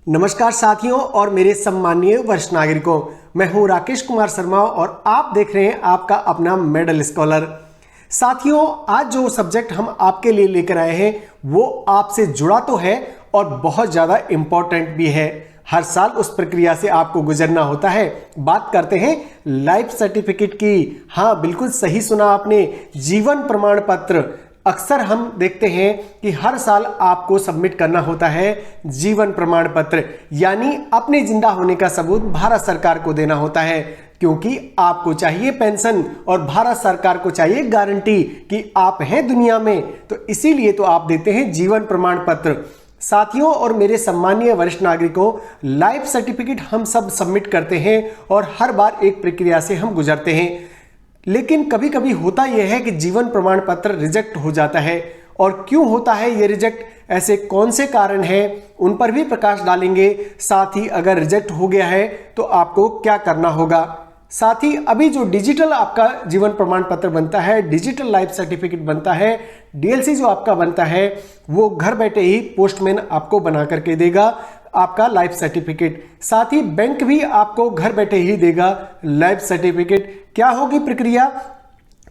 नमस्कार साथियों और मेरे सम्मानीय वरिष्ठ नागरिकों, मैं हूं राकेश कुमार शर्मा और आप देख रहे हैं आपका अपना मेडल स्कॉलर। साथियों, आज जो सब्जेक्ट हम आपके लिए लेकर आए हैं वो आपसे जुड़ा तो है और बहुत ज़्यादा इम्पोर्टेंट भी है। हर साल उस प्रक्रिया से आपको गुजरना होता है। बात करते हैं लाइफ सर्टिफिकेट की। हाँ, बिल्कुल सही सुना आपने, जीवन प्रमाण पत्र। अक्सर हम देखते हैं कि हर साल आपको सबमिट करना होता है जीवन प्रमाण पत्र, यानी अपने जिंदा होने का सबूत भारत सरकार को देना होता है, क्योंकि आपको चाहिए पेंशन और भारत सरकार को चाहिए गारंटी कि आप हैं दुनिया में। तो इसीलिए तो आप देते हैं जीवन प्रमाण पत्र। साथियों और मेरे सम्मानीय वरिष्ठ नागरिकों, लाइफ सर्टिफिकेट हम सब सबमिट करते हैं और हर बार एक प्रक्रिया से हम गुजरते हैं, लेकिन कभी कभी होता यह है कि जीवन प्रमाण पत्र रिजेक्ट हो जाता है। और क्यों होता है ये रिजेक्ट, ऐसे कौन से कारण हैं, उन पर भी प्रकाश डालेंगे। साथ ही अगर रिजेक्ट हो गया है तो आपको क्या करना होगा। साथ ही अभी जो डिजिटल आपका जीवन प्रमाण पत्र बनता है, डिजिटल लाइफ सर्टिफिकेट बनता है, डीएलसी जो आपका बनता है, वो घर बैठे ही पोस्टमैन आपको बना करके देगा आपका लाइफ सर्टिफिकेट। साथ ही बैंक भी आपको घर बैठे ही देगा लाइफ सर्टिफिकेट। क्या होगी प्रक्रिया,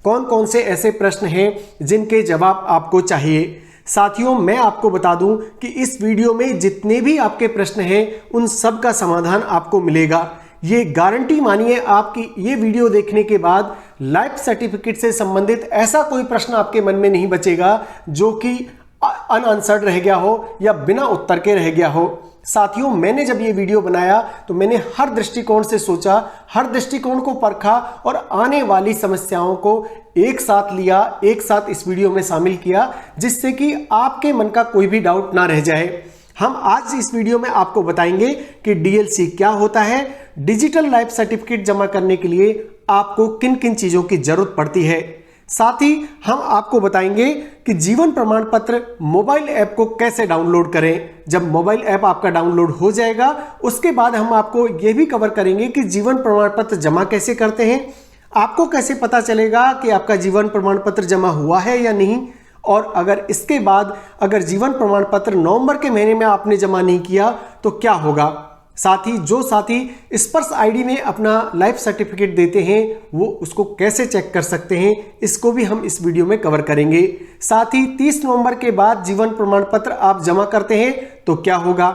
कौन कौन से ऐसे प्रश्न हैं जिनके जवाब आपको चाहिए। साथियों, मैं आपको बता दूं कि इस वीडियो में जितने भी आपके प्रश्न हैं उन सब का समाधान आपको मिलेगा। ये गारंटी मानिए आपकी ये वीडियो देखने के बाद लाइफ सर्टिफिकेट से संबंधित ऐसा कोई प्रश्न आपके मन में नहीं बचेगा जो कि अनआंसर्ड रह गया हो या बिना उत्तर के रह गया हो। साथियों, मैंने जब ये वीडियो बनाया तो मैंने हर दृष्टिकोण से सोचा, हर दृष्टिकोण को परखा और आने वाली समस्याओं को एक साथ लिया, एक साथ इस वीडियो में शामिल किया, जिससे कि आपके मन का कोई भी डाउट ना रह जाए। हम आज इस वीडियो में आपको बताएंगे कि डीएलसी क्या होता है, डिजिटल लाइफ सर्टिफिकेट जमा करने के लिए आपको किन किन चीजों की जरूरत पड़ती है। साथ ही हम आपको बताएंगे कि जीवन प्रमाण पत्र मोबाइल ऐप को कैसे डाउनलोड करें। जब मोबाइल ऐप आपका डाउनलोड हो जाएगा उसके बाद हम आपको यह भी कवर करेंगे कि जीवन प्रमाण पत्र जमा कैसे करते हैं, आपको कैसे पता चलेगा कि आपका जीवन प्रमाण पत्र जमा हुआ है या नहीं, और अगर इसके बाद अगर जीवन प्रमाण पत्र नवंबर के महीने में आपने जमा नहीं किया तो क्या होगा। साथ ही जो साथी स्पर्श आईडी में अपना लाइफ सर्टिफिकेट देते हैं वो उसको कैसे चेक कर सकते हैं, इसको भी हम इस वीडियो में कवर करेंगे। साथ ही 30 नवंबर के बाद जीवन प्रमाण पत्र आप जमा करते हैं तो क्या होगा,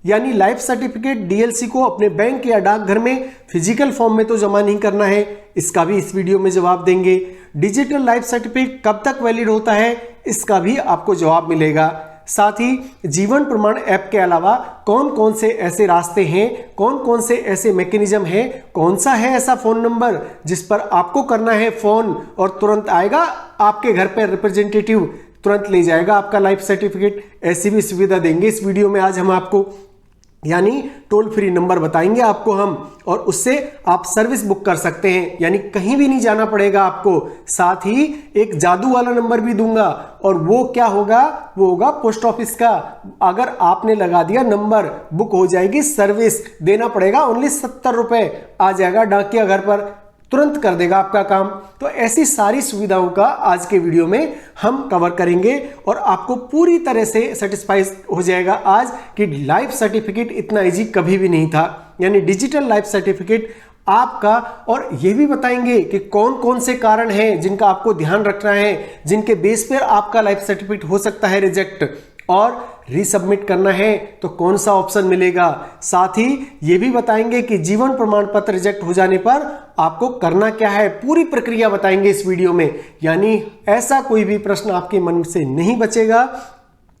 यानी लाइफ सर्टिफिकेट डीएलसी को अपने बैंक या डाकघर में फिजिकल फॉर्म में तो जमा नहीं करना है, इसका भी इस वीडियो में जवाब देंगे। डिजिटल लाइफ सर्टिफिकेट कब तक वैलिड होता है, इसका भी आपको जवाब मिलेगा। साथ ही जीवन प्रमाण ऐप के अलावा कौन कौन से ऐसे रास्ते हैं, कौन कौन से ऐसे मैकेनिज्म हैं, कौन सा है ऐसा फोन नंबर जिस पर आपको करना है फोन और तुरंत आएगा आपके घर पर रिप्रेजेंटेटिव, तुरंत ले जाएगा आपका लाइफ सर्टिफिकेट। ऐसी भी सुविधा देंगे इस वीडियो में आज हम आपको, यानी टोल फ्री नंबर बताएंगे आपको हम, और उससे आप सर्विस बुक कर सकते हैं, यानी कहीं भी नहीं जाना पड़ेगा आपको। साथ ही एक जादू वाला नंबर भी दूंगा, और वो क्या होगा, वो होगा पोस्ट ऑफिस का। अगर आपने लगा दिया नंबर, बुक हो जाएगी सर्विस, देना पड़ेगा ओनली 70 रुपए, आ जाएगा डाकिया घर पर, तुरंत कर देगा आपका काम। तो ऐसी सारी सुविधाओं का आज के वीडियो में हम कवर करेंगे और आपको पूरी तरह से सेटिस्फाई हो जाएगा आज कि लाइफ सर्टिफिकेट इतना इजी कभी भी नहीं था, यानी डिजिटल लाइफ सर्टिफिकेट आपका। और ये भी बताएंगे कि कौन कौन से कारण हैं जिनका आपको ध्यान रखना है, जिनके बेस पर आपका लाइफ सर्टिफिकेट हो सकता है रिजेक्ट, और रीसबमिट करना है तो कौन सा ऑप्शन मिलेगा। साथ ही ये भी बताएंगे कि जीवन प्रमाण पत्र रिजेक्ट हो जाने पर आपको करना क्या है, पूरी प्रक्रिया बताएंगे इस वीडियो में, यानी ऐसा कोई भी प्रश्न आपके मन से नहीं बचेगा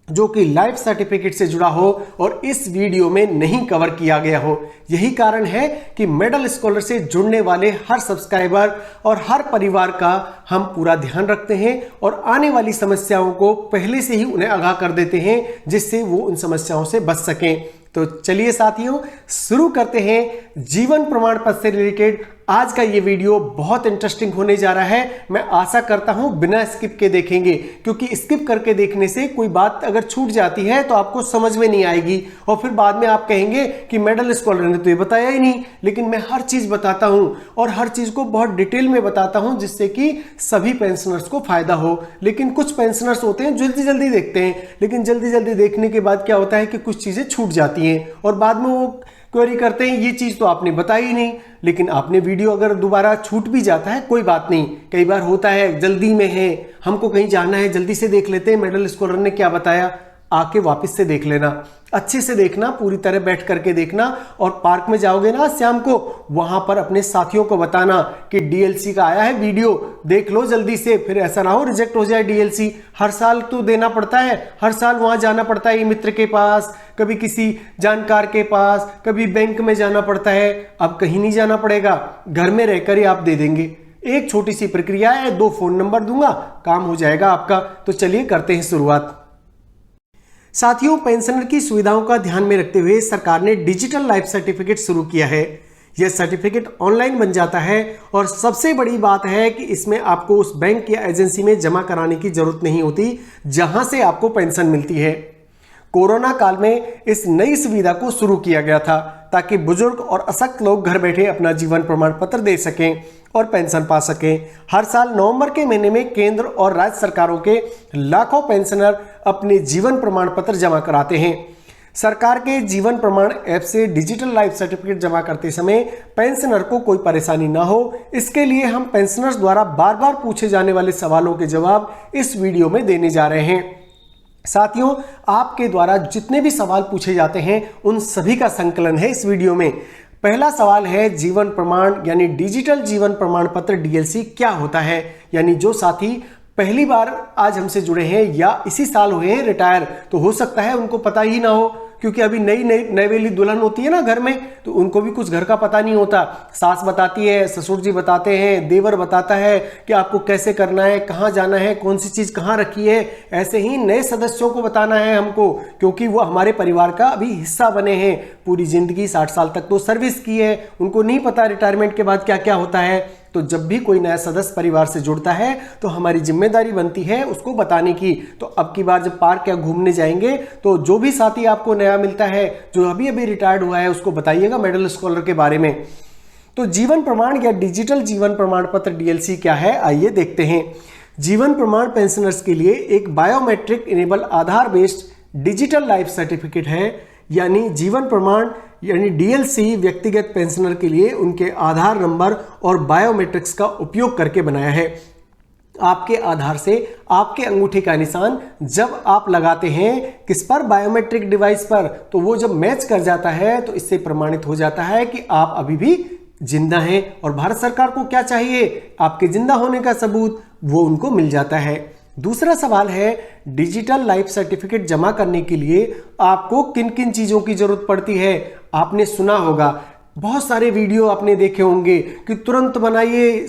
जो कि लाइफ सर्टिफिकेट से जुड़ा हो और इस वीडियो में नहीं कवर किया गया हो। यही कारण है कि मेडल स्कॉलर से जुड़ने वाले हर सब्सक्राइबर और हर परिवार का हम पूरा ध्यान रखते हैं और आने वाली समस्याओं को पहले से ही उन्हें आगाह कर देते हैं, जिससे वो उन समस्याओं से बच सकें। तो चलिए साथियों, शुरू करते हैं जीवन प्रमाण पत्र से रिलेटेड आज का ये वीडियो बहुत इंटरेस्टिंग होने जा रहा है। मैं आशा करता हूं बिना स्किप के देखेंगे, क्योंकि स्किप करके देखने से कोई बात अगर छूट जाती है तो आपको समझ में नहीं आएगी और फिर बाद में आप कहेंगे कि मेडल स्कॉलर ने तो ये बताया ही नहीं। लेकिन मैं हर चीज बताता हूं और हर चीज को बहुत डिटेल में बताता हूं, जिससे कि सभी पेंशनर्स को फायदा हो। लेकिन कुछ पेंशनर्स होते हैं जल्दी जल्दी देखते हैं, लेकिन जल्दी जल्दी देखने के बाद क्या होता है कि कुछ चीजें छूट जाती हैं और बाद में वो क्वेरी करते हैं ये चीज तो आपने बताई ही नहीं। लेकिन आपने वीडियो अगर दोबारा छूट भी जाता है कोई बात नहीं, कई बार होता है जल्दी में है, हमको कहीं जाना है, जल्दी से देख लेते हैं मेडल स्कॉलर ने क्या बताया, आके वापस से देख लेना, अच्छे से देखना, पूरी तरह बैठ करके देखना। और पार्क में जाओगे ना शाम को, वहां पर अपने साथियों को बताना कि डीएलसी का आया है वीडियो, देख लो जल्दी से, फिर ऐसा ना हो रिजेक्ट हो जाए डीएलसी। हर साल तो देना पड़ता है, हर साल वहां जाना पड़ता है मित्र के पास, कभी किसी जानकार के पास, कभी बैंक में जाना पड़ता है। अब कहीं नहीं जाना पड़ेगा, घर में रहकर ही आप दे देंगे। एक छोटी सी प्रक्रिया है, 2 फोन नंबर दूंगा, काम हो जाएगा आपका। तो चलिए करते हैं शुरुआत। साथियों, पेंशनर की सुविधाओं का ध्यान में रखते हुए सरकार ने डिजिटल लाइफ सर्टिफिकेट शुरू किया है। यह सर्टिफिकेट ऑनलाइन बन जाता है और सबसे बड़ी बात है कि इसमें आपको उस बैंक या एजेंसी में जमा कराने की जरूरत नहीं होती जहां से आपको पेंशन मिलती है। कोरोना काल में इस नई सुविधा को शुरू किया गया था ताकि बुजुर्ग और अशक्त लोग घर बैठे अपना जीवन प्रमाण पत्र दे सकें और पेंशन पा सकें। हर साल नवंबर के महीने में केंद्र और राज्य सरकारों के लाखों पेंशनर अपने जीवन प्रमाण पत्र जमा कराते हैं। सरकार के जीवन प्रमाण ऐप से डिजिटल लाइफ सर्टिफिकेट जमा करते समय पेंशनर को कोई परेशानी ना हो, इसके लिए हम पेंशनर्स द्वारा बार बार पूछे जाने वाले सवालों के जवाब इस वीडियो में देने जा रहे हैं। साथियों, आपके द्वारा जितने भी सवाल पूछे जाते हैं उन सभी का संकलन है इस वीडियो में। पहला सवाल है जीवन प्रमाण यानी डिजिटल जीवन प्रमाण पत्र डीएलसी क्या होता है। यानी जो साथी पहली बार आज हमसे जुड़े हैं या इसी साल हुए हैं रिटायर, तो हो सकता है उनको पता ही ना हो, क्योंकि अभी नई नवेली दुल्हन होती है ना घर में, तो उनको भी कुछ घर का पता नहीं होता। सास बताती है, ससुर जी बताते हैं, देवर बताता है कि आपको कैसे करना है, कहाँ जाना है, कौन सी चीज कहाँ रखी है। ऐसे ही नए सदस्यों को बताना है हमको, क्योंकि वो हमारे परिवार का अभी हिस्सा बने हैं। पूरी जिंदगी 60 साल तक तो सर्विस की है, उनको नहीं पता रिटायरमेंट के बाद क्या क्या होता है। तो जब भी कोई नया सदस्य परिवार से जुड़ता है तो हमारी जिम्मेदारी बनती है उसको बताने की। तो अब की बार जब पार्क या घूमने जाएंगे तो जो भी साथी आपको नया मिलता है, जो अभी अभी रिटायर्ड हुआ है, उसको बताइएगा मेडल स्कॉलर के बारे में। तो जीवन प्रमाण या डिजिटल जीवन प्रमाण पत्र डीएलसी क्या है, आइए देखते हैं। जीवन प्रमाण पेंशनर्स के लिए एक बायोमेट्रिक इनेबल आधार बेस्ड डिजिटल लाइफ सर्टिफिकेट है। यानी जीवन प्रमाण यानी डीएलसी व्यक्तिगत पेंशनर के लिए उनके आधार नंबर और बायोमेट्रिक्स का उपयोग करके बनाया है। आपके आधार से आपके अंगूठे का निशान जब आप लगाते हैं किस पर, बायोमेट्रिक डिवाइस पर, तो वो जब मैच कर जाता है तो इससे प्रमाणित हो जाता है कि आप अभी भी जिंदा हैं। और भारत सरकार को क्या चाहिए, आपके जिंदा होने का सबूत, वो उनको मिल जाता है। दूसरा सवाल है डिजिटल लाइफ सर्टिफिकेट जमा करने के लिए आपको किन किन चीजों की जरूरत पड़ती है। आपने सुना होगा, बहुत सारे वीडियो आपने देखे होंगे कि तुरंत बनाइए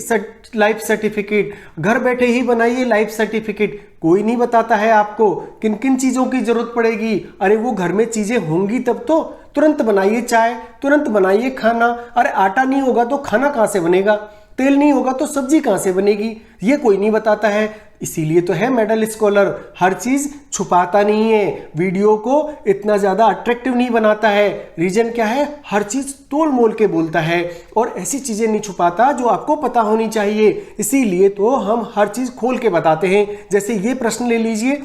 लाइफ सर्टिफिकेट, घर बैठे ही बनाइए लाइफ सर्टिफिकेट। कोई नहीं बताता है आपको किन किन चीजों की जरूरत पड़ेगी। अरे वो घर में चीजें होंगी तब तो, तुरंत बनाइए चाय, तुरंत बनाइए खाना। अरे आटा नहीं होगा तो खाना कहां से बनेगा, तेल नहीं होगा तो सब्जी कहां से बनेगी, ये कोई नहीं बताता है। इसीलिए तो है मेडल स्कॉलर, हर चीज छुपाता नहीं है, वीडियो को इतना ज्यादा अट्रैक्टिव नहीं बनाता है। रीजन क्या है, हर चीज तोल मोल के बोलता है और ऐसी चीजें नहीं छुपाता जो आपको पता होनी चाहिए। इसीलिए तो हम हर चीज खोल के बताते हैं। जैसे ये प्रश्न ले लीजिए,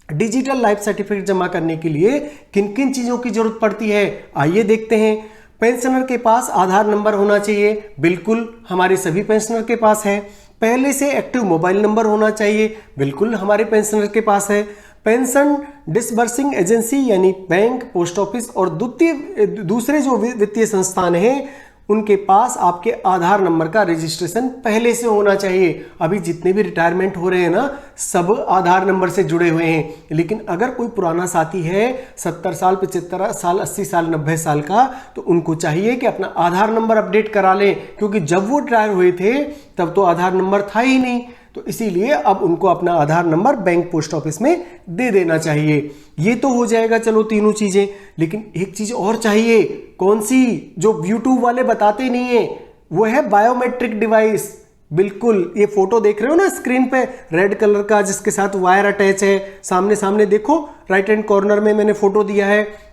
डिजिटल लाइफ सर्टिफिकेट जमा करने के लिए किन किन चीजों की जरूरत पड़ती है, आइए देखते हैं। पेंशनर के पास आधार नंबर होना चाहिए, बिल्कुल हमारे सभी पेंशनर के पास है। पहले से एक्टिव मोबाइल नंबर होना चाहिए, बिल्कुल हमारे पेंशनर के पास है। पेंशन डिसबर्सिंग एजेंसी यानी बैंक, पोस्ट ऑफिस और दूसरे जो वित्तीय संस्थान हैं उनके पास आपके आधार नंबर का रजिस्ट्रेशन पहले से होना चाहिए। अभी जितने भी रिटायरमेंट हो रहे हैं ना, सब आधार नंबर से जुड़े हुए हैं। लेकिन अगर कोई पुराना साथी है 70 साल, 75 साल, 80 साल, 90 साल का, तो उनको चाहिए कि अपना आधार नंबर अपडेट करा लें, क्योंकि जब वो रिटायर हुए थे तब तो आधार नंबर था ही नहीं। तो इसीलिए अब उनको अपना आधार नंबर बैंक, पोस्ट ऑफिस में दे देना चाहिए। ये तो हो जाएगा, चलो तीनों चीजें। लेकिन एक चीज और चाहिए, कौन सी, जो यूट्यूब वाले बताते नहीं है, वो है बायोमेट्रिक डिवाइस। बिल्कुल, ये फोटो देख रहे हो ना स्क्रीन पे, रेड कलर का जिसके साथ वायर अटैच है, सामने सामने देखो राइट हैंड कॉर्नर में मैंने फोटो दिया है।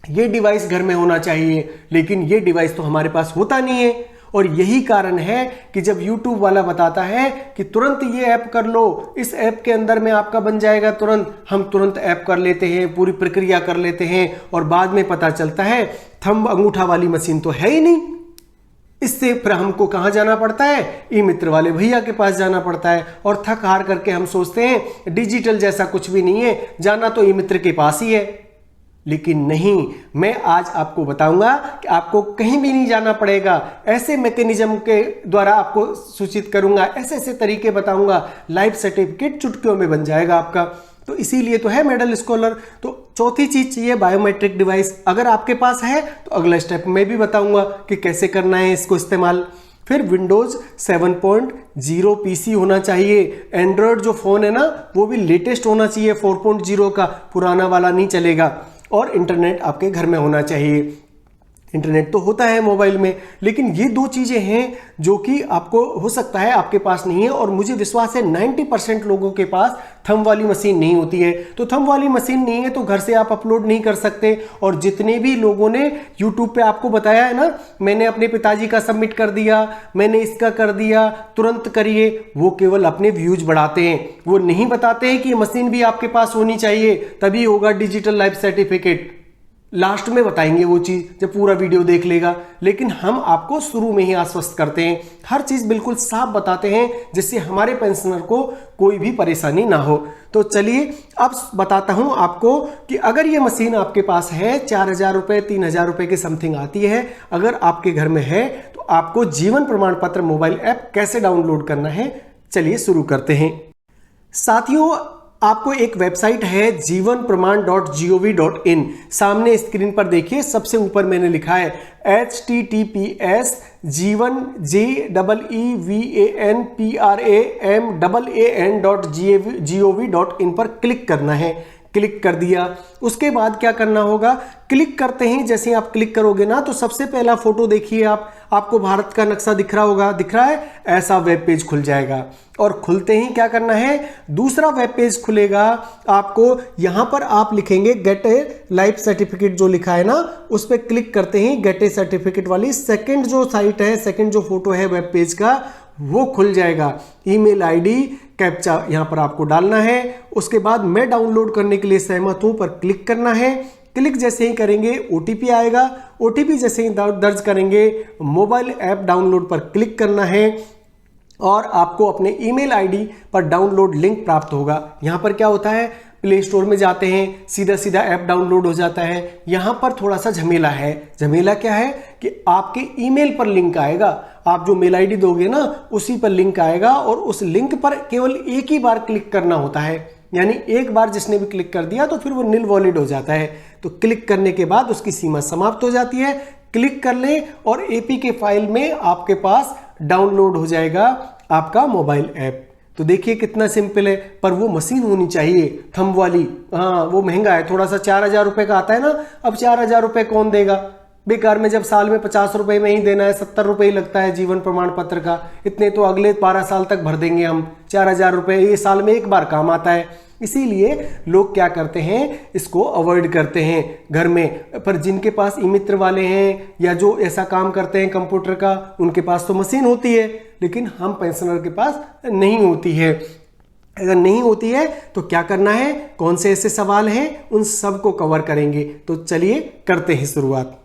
ये डिवाइस घर में होना चाहिए, लेकिन ये डिवाइस तो हमारे पास होता नहीं है। और यही कारण है कि जब YouTube वाला बताता है कि तुरंत ये ऐप कर लो, इस ऐप के अंदर में आपका बन जाएगा तुरंत, हम तुरंत ऐप कर लेते हैं, पूरी प्रक्रिया कर लेते हैं, और बाद में पता चलता है थंब अंगूठा वाली मशीन तो है ही नहीं। इससे फिर हमको कहाँ जाना पड़ता है, ई मित्र वाले भैया के पास जाना पड़ता है, और थक हार करके हम सोचते हैं डिजिटल जैसा कुछ भी नहीं है, जाना तो ई मित्र के पास ही है। लेकिन नहीं, मैं आज आपको बताऊंगा कि आपको कहीं भी नहीं जाना पड़ेगा। ऐसे मैकेनिज्म के द्वारा आपको सूचित करूंगा, ऐसे ऐसे तरीके बताऊंगा, लाइफ सर्टिफिकेट चुटकियों में बन जाएगा आपका। तो इसीलिए तो है मेडल स्कॉलर। तो चौथी चीज चाहिए बायोमेट्रिक डिवाइस। अगर आपके पास है तो अगला स्टेप मैं भी बताऊंगा कि कैसे करना है इसको इस्तेमाल। फिर विंडोज 7.0 पीसी होना चाहिए। एंड्रॉयड जो फोन है ना वो भी लेटेस्ट होना चाहिए 4.0 का, पुराना वाला नहीं चलेगा। और इंटरनेट आपके घर में होना चाहिए। इंटरनेट तो होता है मोबाइल में, लेकिन ये दो चीजें हैं जो कि आपको हो सकता है आपके पास नहीं है, और मुझे विश्वास है 90% लोगों के पास थंब वाली मशीन नहीं होती है। तो थंब वाली मशीन नहीं है तो घर से आप अपलोड नहीं कर सकते। और जितने भी लोगों ने YouTube पे आपको बताया है ना, मैंने अपने पिताजी का सबमिट कर दिया, मैंने इसका कर दिया, तुरंत करिए, वो केवल अपने व्यूज बढ़ाते हैं। वो नहीं बताते हैं कि मशीन भी आपके पास होनी चाहिए, तभी होगा डिजिटल लाइफ सर्टिफिकेट। लास्ट में बताएंगे वो चीज जब पूरा वीडियो देख लेगा, लेकिन हम आपको शुरू में ही आश्वस्त करते हैं, हर चीज बिल्कुल साफ बताते हैं, जिससे हमारे पेंशनर को कोई भी परेशानी ना हो। तो चलिए अब बताता हूं आपको कि अगर ये मशीन आपके पास है, 4,000 रुपए 3,000 रुपए के समथिंग आती है, अगर आपके घर में है तो आपको जीवन प्रमाण पत्र मोबाइल ऐप कैसे डाउनलोड करना है, चलिए शुरू करते हैं। साथियों, आपको एक वेबसाइट है jivanpraman.gov.in। सामने स्क्रीन पर देखिए, सबसे ऊपर मैंने लिखा है https jivanpraman.gov.in पर क्लिक करना है। क्लिक कर दिया, उसके बाद क्या करना होगा, क्लिक करते ही जैसे आप क्लिक करोगे ना तो सबसे पहला फोटो देखिए आपको भारत का नक्शा दिख रहा होगा, दिख रहा है, ऐसा वेब पेज खुल जाएगा। और खुलते ही क्या करना है, दूसरा वेब पेज खुलेगा आपको। यहां पर आप लिखेंगे गेट ए लाइफ सर्टिफिकेट, जो लिखा है ना उस पर क्लिक करते ही गेट ए सर्टिफिकेट वाली सेकंड जो साइट है, सेकंड जो फोटो है वेब पेज का, वो खुल जाएगा। ईमेल आईडी कैप्चा यहां पर आपको डालना है। उसके बाद मैं डाउनलोड करने के लिए सहमत हूं पर क्लिक करना है। क्लिक जैसे ही करेंगे ओटीपी आएगा, ओटीपी जैसे ही दर्ज करेंगे मोबाइल ऐप डाउनलोड पर क्लिक करना है, और आपको अपने ईमेल आईडी पर डाउनलोड लिंक प्राप्त होगा। यहां पर क्या होता है, प्ले स्टोर में जाते हैं, सीधा सीधा ऐप डाउनलोड हो जाता है। यहां पर थोड़ा सा झमेला है। झमेला क्या है कि आपके ईमेल पर लिंक आएगा, आप जो मेल आईडी दोगे ना उसी पर लिंक आएगा, और उस लिंक पर केवल एक ही बार क्लिक करना होता है। यानी एक बार जिसने भी क्लिक कर दिया तो फिर वो निल वॉलिड हो जाता है। तो क्लिक करने के बाद उसकी सीमा समाप्त हो जाती है। क्लिक कर ले और एपीके फाइल में आपके पास डाउनलोड हो जाएगा आपका मोबाइल ऐप। तो देखिए कितना सिंपल है, पर वो मशीन होनी चाहिए थंब वाली। हाँ, वो महंगा है थोड़ा सा, 4,000 रुपए का आता है ना। अब 4,000 रुपए कौन देगा बेकार में, जब साल में 50 रुपए में ही देना है, 70 रुपए ही लगता है जीवन प्रमाण पत्र का। इतने तो अगले 12 साल तक भर देंगे हम। 4,000 रुपए ये साल में एक बार काम आता है। इसीलिए लोग क्या करते हैं, इसको अवॉइड करते हैं घर में। पर जिनके पास ई मित्र वाले हैं या जो ऐसा काम करते हैं कंप्यूटर का, उनके पास तो मशीन होती है, लेकिन हम पेंशनर के पास नहीं होती है। अगर नहीं होती है तो क्या करना है, कौन से ऐसे सवाल हैं, उन सब को कवर करेंगे। तो चलिए करते हैं शुरुआत।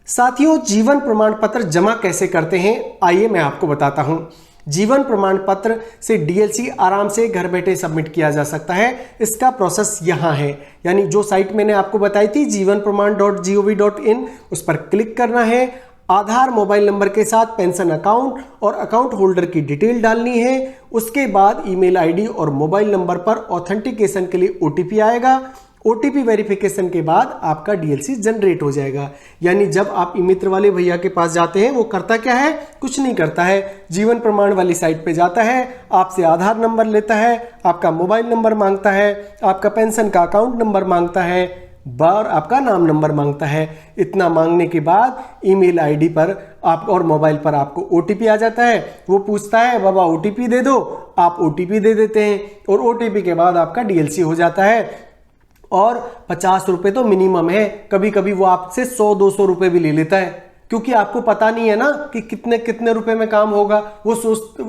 साथियों, जीवन प्रमाण पत्र जमा कैसे करते हैं, आइए मैं आपको बताता हूं। जीवन प्रमाण पत्र से डीएलसी आराम से घर बैठे सबमिट किया जा सकता है। इसका प्रोसेस यहां है, यानी जो साइट मैंने आपको बताई थी jivanpraman.gov.in, उस पर क्लिक करना है। आधार मोबाइल नंबर के साथ पेंशन अकाउंट और अकाउंट होल्डर की डिटेल डालनी है। उसके बाद ईमेल आईडी और मोबाइल नंबर पर ऑथेंटिकेशन के लिए ओटीपी आएगा। ओटीपी वेरिफिकेशन के बाद आपका डीएलसी जनरेट हो जाएगा। यानी जब आप ई मित्र वाले भैया के पास जाते हैं, वो करता क्या है, कुछ नहीं करता है, जीवन प्रमाण वाली साइट पे जाता है, आपसे आधार नंबर लेता है, आपका मोबाइल नंबर मांगता है, आपका पेंशन का अकाउंट नंबर मांगता है, बार आपका नाम नंबर मांगता है। इतना मांगने के बाद ईमेल आईडी पर आप और मोबाइल पर आपको ओटीपी आ जाता है। वो पूछता है बाबा ओटीपी दे दो, आप ओटीपी दे देते हैं और ओटीपी के बाद आपका डीएलसी हो जाता है। और 50 रुपये तो मिनिमम है, कभी कभी वो आपसे 100-200 रुपये भी ले लेता है, क्योंकि आपको पता नहीं है ना कि कितने कितने रुपए में काम होगा। वो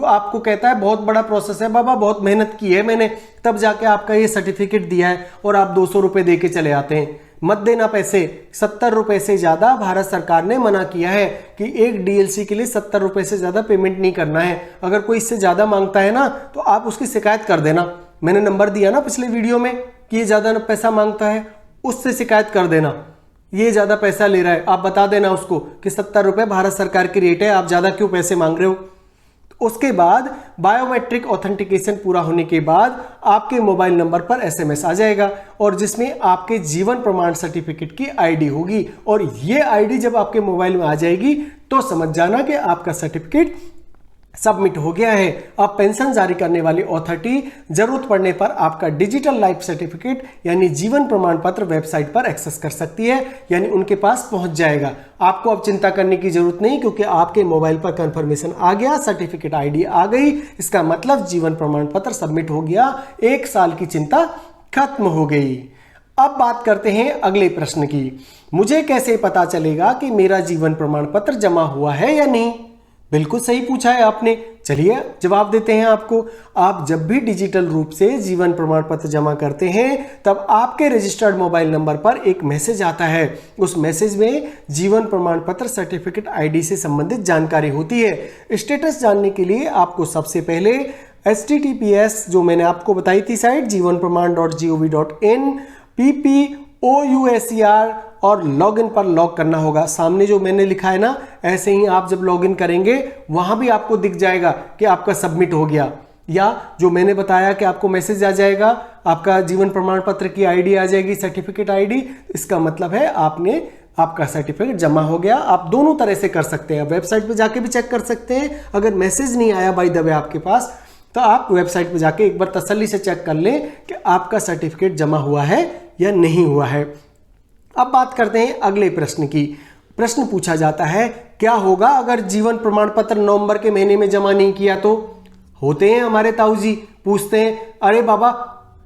आपको कहता है बहुत बड़ा प्रोसेस है बाबा, बहुत मेहनत की है मैंने, तब जाके आपका ये सर्टिफिकेट दिया है, और आप 200 रुपये दे के चले आते हैं। मत देना पैसे। 70 रुपए से ज्यादा भारत सरकार ने मना किया है कि एक डीएलसी के लिए 70 रुपए से ज्यादा पेमेंट नहीं करना है। अगर कोई इससे ज्यादा मांगता है ना तो आप उसकी शिकायत कर देना। मैंने नंबर दिया ना पिछले वीडियो में कि ये ज्यादा पैसा मांगता है, उससे शिकायत कर देना, ये ज्यादा पैसा ले रहा है। आप बता देना उसको कि 70 रुपए भारत सरकार की रेट है, आप ज्यादा क्यों पैसे मांग रहे हो। उसके बाद बायोमेट्रिक ऑथेंटिकेशन पूरा होने के बाद आपके मोबाइल नंबर पर एसएमएस आ जाएगा, और जिसमें आपके जीवन प्रमाण सर्टिफिकेट की आईडी होगी। और ये आईडी जब आपके मोबाइल में आ जाएगी तो समझ जाना कि आपका सर्टिफिकेट सबमिट हो गया है। अब पेंशन जारी करने वाली अथॉरिटी जरूरत पड़ने पर आपका डिजिटल लाइफ सर्टिफिकेट यानी जीवन प्रमाण पत्र वेबसाइट पर एक्सेस कर सकती है, यानी उनके पास पहुंच जाएगा। आपको अब चिंता करने की जरूरत नहीं, क्योंकि आपके मोबाइल पर कंफर्मेशन आ गया, सर्टिफिकेट आईडी आ गई, इसका मतलब जीवन प्रमाण पत्र सबमिट हो गया। 1 साल की चिंता खत्म हो गई। अब बात करते हैं अगले प्रश्न की। मुझे कैसे पता चलेगा कि मेरा जीवन प्रमाण पत्र जमा हुआ है या नहीं? बिल्कुल सही पूछा है आपने। चलिए जवाब देते हैं आपको। आप जब भी डिजिटल रूप से जीवन प्रमाण पत्र जमा करते हैं तब आपके रजिस्टर्ड मोबाइल नंबर पर एक मैसेज आता है। उस मैसेज में जीवन प्रमाण पत्र सर्टिफिकेट आईडी से संबंधित जानकारी होती है। स्टेटस जानने के लिए आपको सबसे पहले https जो मैंने आपको बताई थी साइट jivanpraman.gov.in PPOUSER और लॉगिन पर लॉग करना होगा। सामने जो मैंने लिखा है ना, ऐसे ही आप जब लॉगिन करेंगे वहां भी आपको दिख जाएगा कि आपका सबमिट हो गया, या जो मैंने बताया कि आपको मैसेज आ जाएगा, आपका जीवन प्रमाण पत्र की आईडी आ जाएगी, सर्टिफिकेट आईडी। इसका मतलब है आपका सर्टिफिकेट जमा हो गया। आप दोनों तरह से कर सकते हैं, वेबसाइट पे जाके भी चेक कर सकते हैं। अगर मैसेज नहीं आया बाय द वे आपके पास, तो आप वेबसाइट पे जाके एक बार तसल्ली से चेक कर लें कि आपका सर्टिफिकेट जमा हुआ है या नहीं हुआ है। अब बात करते हैं अगले प्रश्न की। प्रश्न पूछा जाता है, क्या होगा अगर जीवन प्रमाण पत्र नवंबर के महीने में जमा नहीं किया तो? होते हैं हमारे ताऊ जी, पूछते हैं, अरे बाबा,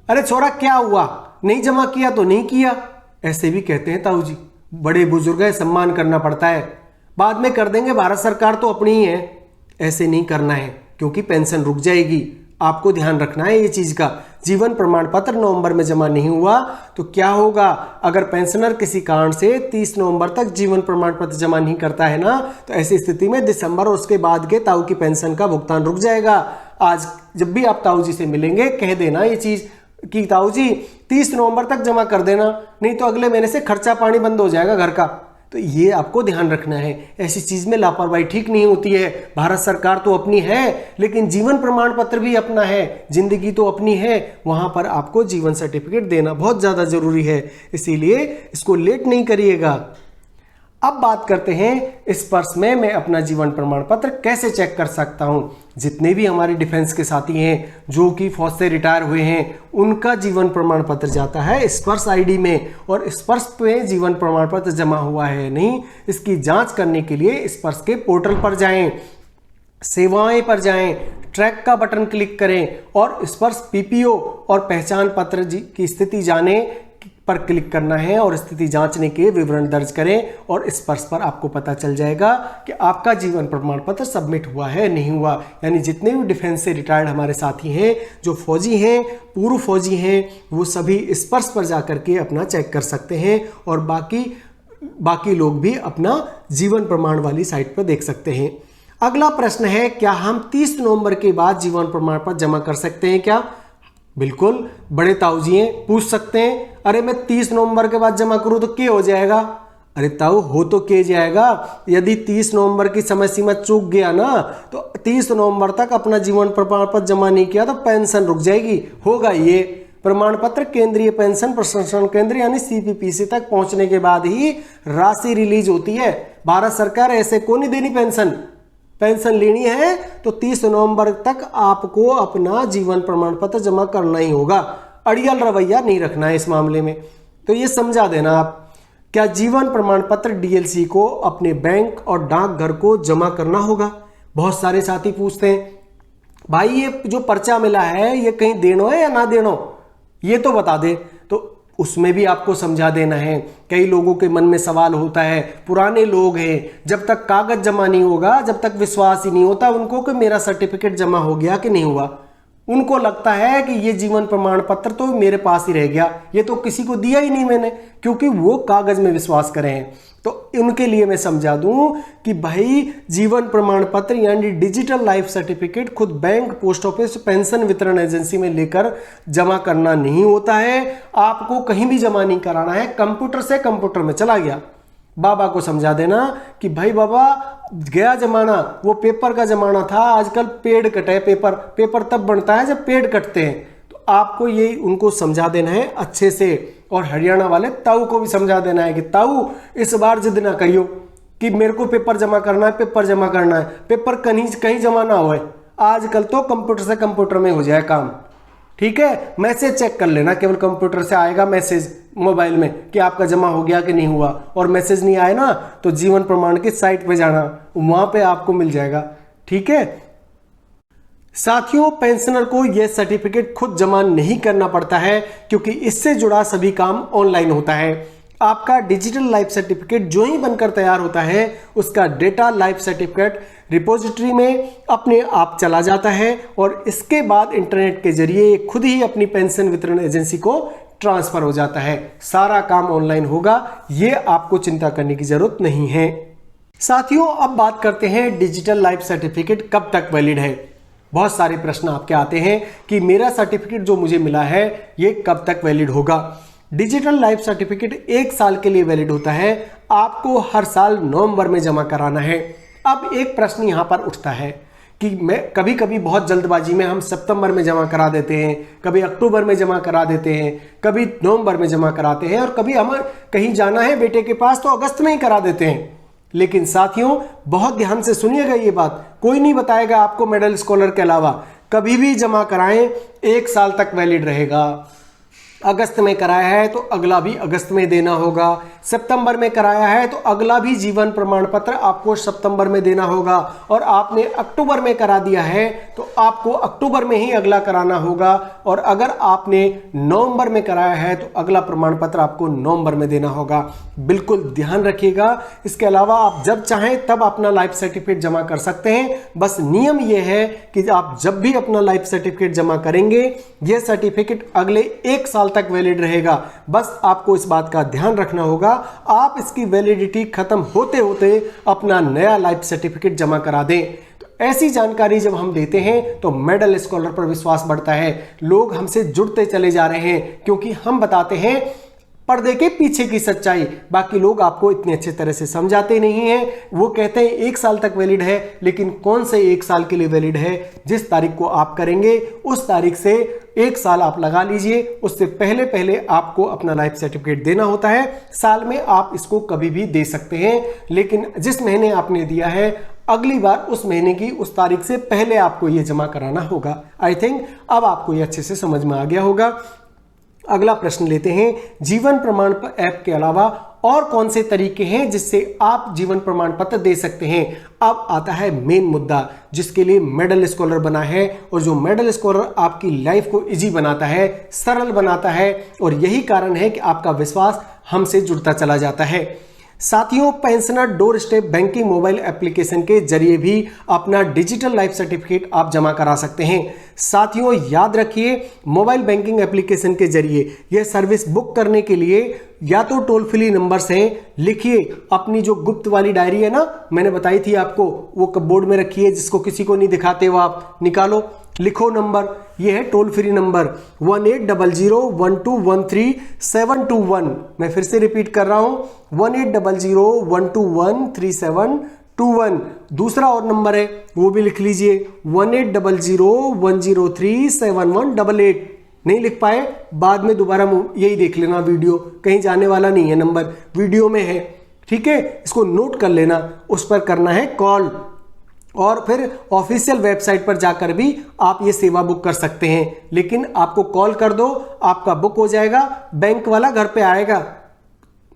अरे छोरा क्या हुआ, नहीं जमा किया तो नहीं किया। ऐसे भी कहते हैं ताऊ जी, बड़े बुजुर्ग है, सम्मान करना पड़ता है, बाद में कर देंगे, भारत सरकार तो अपनी ही है। ऐसे नहीं करना है, क्योंकि पेंशन रुक जाएगी। आपको ध्यान रखना है ये चीज का। जीवन प्रमाण पत्र नवंबर में जमा नहीं हुआ तो क्या होगा? अगर पेंशनर किसी कारण से 30 नवंबर तक जीवन प्रमाण पत्र जमा नहीं करता है ना, तो ऐसी स्थिति में दिसंबर और उसके बाद के ताऊ की पेंशन का भुगतान रुक जाएगा। आज जब भी आप ताऊ जी से मिलेंगे कह देना ये चीज कि ताऊ जी 30 नवंबर तक जमा कर देना, नहीं तो अगले महीने से खर्चा पानी बंद हो जाएगा घर का। तो ये आपको ध्यान रखना है, ऐसी चीज में लापरवाही ठीक नहीं होती है। भारत सरकार तो अपनी है, लेकिन जीवन प्रमाण पत्र भी अपना है, जिंदगी तो अपनी है, वहां पर आपको जीवन सर्टिफिकेट देना बहुत ज्यादा जरूरी है, इसीलिए इसको लेट नहीं करिएगा। अब बात करते हैं स्पर्श में मैं अपना जीवन प्रमाण पत्र कैसे चेक कर सकता हूं। जितने भी हमारे डिफेंस के साथी हैं जो कि फौज से रिटायर हुए हैं, उनका जीवन प्रमाण पत्र जाता है स्पर्श आईडी में, और स्पर्श पे जीवन प्रमाण पत्र जमा हुआ है नहीं, इसकी जांच करने के लिए स्पर्श के पोर्टल पर जाएं, सेवाएं पर जाएं, ट्रैक का बटन क्लिक करें और स्पर्श पीपीओ और पहचान पत्र की स्थिति जाने पर क्लिक करना है और स्थिति जांचने के विवरण दर्ज करें, और स्पर्श पर आपको पता चल जाएगा कि आपका जीवन प्रमाण पत्र सबमिट हुआ है नहीं हुआ। यानी जितने भी डिफेंस से रिटायर्ड हमारे साथी हैं, जो फौजी हैं, पूर्व फौजी हैं, वो सभी स्पर्श पर जाकर के अपना चेक कर सकते हैं, और बाकी लोग भी अपना जीवन प्रमाण वाली साइट पर देख सकते हैं। अगला प्रश्न है, क्या हम 30 नवंबर के बाद जीवन प्रमाण पत्र जमा कर सकते हैं क्या? बिल्कुल, बड़े ताऊ जी हैं, पूछ सकते हैं, अरे मैं 30 नवंबर के बाद जमा करूं तो क्या हो जाएगा? अरे ताऊ, हो तो क्या जाएगा, यदि 30 नवंबर की समय सीमा चूक गया ना, तो 30 नवंबर तक अपना जीवन प्रमाण पत्र जमा नहीं किया तो पेंशन रुक जाएगी। होगा ये प्रमाण पत्र केंद्रीय पेंशन प्रशासन केंद्र यानी सीपीपीसी तक पहुंचने के बाद ही राशि रिलीज होती है। भारत सरकार ऐसे को नहीं देनी पेंशन लेनी है तो 30 नवंबर तक आपको अपना जीवन प्रमाण पत्र जमा करना ही होगा। अड़ियल रवैया नहीं रखना है इस मामले में। तो ये समझा देना आप। क्या जीवन प्रमाण पत्र डीएलसी को अपने बैंक और डाकघर को जमा करना होगा? बहुत सारे साथी पूछते हैं भाई ये जो पर्चा मिला है ये कहीं देनो है या ना देनो, ये तो बता दे। तो उसमें भी आपको समझा देना है। कई लोगों के मन में सवाल होता है, पुराने लोग हैं, जब तक कागज जमा नहीं होगा जब तक विश्वास ही नहीं होता उनको कि मेरा सर्टिफिकेट जमा हो गया कि नहीं हुआ। उनको लगता है कि ये जीवन प्रमाण पत्र तो मेरे पास ही रह गया, ये तो किसी को दिया ही नहीं मैंने, क्योंकि वो कागज में विश्वास करे हैं। तो उनके लिए मैं समझा दूं कि भाई जीवन प्रमाण पत्र यानी डिजिटल लाइफ सर्टिफिकेट खुद बैंक, पोस्ट ऑफिस, पेंशन वितरण एजेंसी में लेकर जमा करना नहीं होता है। आपको कहीं भी जमा नहीं कराना है, कंप्यूटर से कंप्यूटर में चला गया। बाबा को समझा देना कि भाई बाबा गया जमाना वो पेपर का जमाना था, आजकल पेड़ कटे, पेपर तब बनता है जब पेड़ कटते हैं। तो आपको ये उनको समझा देना है अच्छे से। और हरियाणा वाले ताऊ को भी समझा देना है कि ताऊ इस बार जिद ना करियो कि मेरे को पेपर जमा करना है, पेपर जमा करना है, पेपर कहीं जमा ना हो। आजकल तो कंप्यूटर से कंप्यूटर में हो जाए काम, ठीक है। मैसेज चेक कर लेना, केवल कंप्यूटर से आएगा मैसेज मोबाइल में कि आपका जमा हो गया कि नहीं हुआ। और मैसेज नहीं आए ना तो जीवन प्रमाण की साइट पे जाना, वहां पे आपको मिल जाएगा, ठीक है। साथियों, पेंशनर को यह सर्टिफिकेट खुद जमा नहीं करना पड़ता है क्योंकि इससे जुड़ा सभी काम ऑनलाइन होता है। आपका डिजिटल लाइफ सर्टिफिकेट जो ही बनकर तैयार होता है उसका डेटा लाइफ सर्टिफिकेट रिपोजिटरी में अपने आप चला जाता है और इसके बाद इंटरनेट के जरिए खुद ही अपनी पेंशन वितरण एजेंसी को ट्रांसफर हो जाता है। सारा काम ऑनलाइन होगा, ये आपको चिंता करने की जरूरत नहीं है। साथियों, अब बात करते हैं डिजिटल लाइफ सर्टिफिकेट कब तक वैलिड है। बहुत सारे प्रश्न आपके आते हैं कि मेरा सर्टिफिकेट जो मुझे मिला है ये कब तक वैलिड होगा। डिजिटल लाइफ सर्टिफिकेट 1 साल के लिए वैलिड होता है। आपको हर साल नवंबर में जमा कराना है। अब एक प्रश्न यहां पर उठता है कि मैं कभी बहुत जल्दबाजी में हम सितंबर में जमा करा देते हैं, कभी अक्टूबर में जमा करा देते हैं, कभी नवंबर में जमा कराते हैं और कभी हमें कहीं जाना है बेटे के पास तो अगस्त में ही करा देते हैं। लेकिन साथियों, बहुत ध्यान से सुनिएगा, ये बात कोई नहीं बताएगा आपको मेडल स्कॉलर के अलावा। कभी भी जमा कराएं 1 साल तक वैलिड रहेगा। अगस्त में कराया है तो अगला भी अगस्त में देना होगा, सितंबर में कराया है तो अगला भी जीवन प्रमाण पत्र आपको सितंबर में देना होगा, और आपने अक्टूबर में करा दिया है तो आपको अक्टूबर में ही अगला कराना होगा, और अगर आपने नवंबर में कराया है तो अगला प्रमाण पत्र आपको नवंबर में देना होगा। बिल्कुल ध्यान रखिएगा। इसके अलावा आप जब चाहें तब अपना लाइफ सर्टिफिकेट जमा कर सकते हैं। बस नियम यह है कि आप जब भी अपना लाइफ सर्टिफिकेट जमा करेंगे यह सर्टिफिकेट अगले 1 साल तक वैलिड रहेगा। बस आपको इस बात का ध्यान रखना होगा, आप इसकी वैलिडिटी खत्म होते होते अपना नया लाइफ सर्टिफिकेट जमा करा दें। तो ऐसी जानकारी जब हम देते हैं तो मेडल स्कॉलर पर विश्वास बढ़ता है, लोग हमसे जुड़ते चले जा रहे हैं क्योंकि हम बताते हैं पर्दे के पीछे की सच्चाई। बाकी लोग आपको इतने अच्छे तरह से समझाते नहीं हैं। वो कहते हैं 1 साल तक वैलिड है, लेकिन कौन से 1 साल के लिए वैलिड है? जिस तारीख को आप करेंगे उस तारीख से 1 साल आप लगा लीजिए, उससे पहले आपको अपना लाइफ सर्टिफिकेट देना होता है। साल में आप इसको कभी भी दे सकते हैं, लेकिन जिस महीने आपने दिया है अगली बार उस महीने की उस तारीख से पहले आपको ये जमा कराना होगा। आई थिंक अब आपको ये अच्छे से समझ में आ गया होगा। अगला प्रश्न लेते हैं, जीवन प्रमाण ऐप के अलावा और कौन से तरीके हैं जिससे आप जीवन प्रमाण पत्र दे सकते हैं? अब आता है मेन मुद्दा जिसके लिए मेडल स्कॉलर बना है, और जो मेडल स्कॉलर आपकी लाइफ को इजी बनाता है, सरल बनाता है, और यही कारण है कि आपका विश्वास हमसे जुड़ता चला जाता है। साथियों, pensioner door step banking mobile application के जरिए भी अपना डिजिटल लाइफ सर्टिफिकेट आप जमा करा सकते हैं। साथियों, याद रखिए, मोबाइल बैंकिंग एप्लीकेशन के जरिए यह सर्विस बुक करने के लिए या तो टोल फ्री नंबर्स हैं, लिखिए अपनी जो गुप्त वाली डायरी है ना, मैंने बताई थी आपको, वो कपबोर्ड में रखिए, जिसको किसी को नहीं दिखाते हो आप, निकालो, लिखो नंबर। ये है टोल फ्री नंबर 18001213 मैं फिर से रिपीट कर रहा हूं, 18001213 दूसरा और नंबर है वो भी लिख लीजिए, 1800103718। नहीं लिख पाए बाद में दोबारा यही देख लेना, वीडियो कहीं जाने वाला नहीं है, नंबर वीडियो में है, ठीक है, इसको नोट कर लेना। उस पर करना है कॉल, और फिर ऑफिशियल वेबसाइट पर जाकर भी आप ये सेवा बुक कर सकते हैं। लेकिन आपको कॉल कर दो, आपका बुक हो जाएगा, बैंक वाला घर पे आएगा,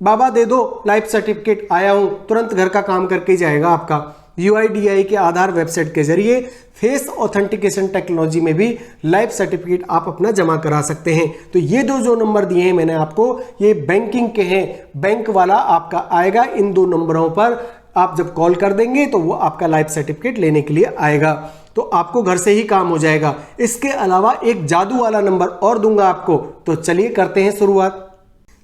बाबा दे दो लाइफ सर्टिफिकेट, आया हूं, तुरंत घर का काम करके जाएगा आपका। UIDAI के आधार वेबसाइट के जरिए फेस ऑथेंटिकेशन टेक्नोलॉजी में भी लाइफ सर्टिफिकेट आप अपना जमा करा सकते हैं। तो ये दो जो नंबर दिए हैं मैंने आपको, ये बैंकिंग के हैं, बैंक वाला आपका आएगा, इन दो नंबरों पर आप जब कॉल कर देंगे तो वो आपका लाइफ सर्टिफिकेट लेने के लिए आएगा, तो आपको घर से ही काम हो जाएगा। इसके अलावा एक जादू वाला नंबर और दूंगा आपको, तो चलिए करते हैं शुरुआत।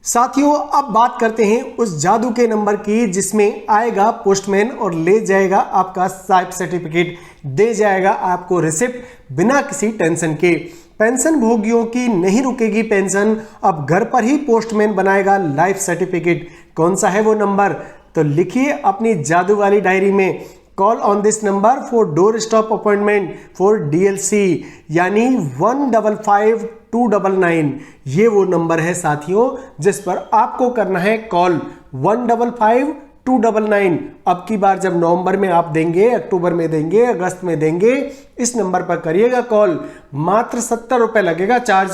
साथियों, अब बात करते हैं उस जादू के नंबर की जिसमें आएगा पोस्टमैन और ले जाएगा आपका लाइफ सर्टिफिकेट, दे जाएगा आपको रिसिप्ट बिना किसी टेंशन के। पेंशन भोगियों की नहीं रुकेगी पेंशन, अब घर पर ही पोस्टमैन बनाएगा लाइफ सर्टिफिकेट। कौन सा है वो नंबर? तो लिखिए अपनी जादू वाली डायरी में, call on this number for door stop appointment for DLC, यानी 155299। ये वो नंबर है साथियों जिस पर आपको करना है कॉल, 155299। अब की बार जब नवंबर में आप देंगे, अक्टूबर में देंगे, अगस्त में देंगे, इस नंबर पर करिएगा कॉल। मात्र 70 रुपए लगेगा चार्ज।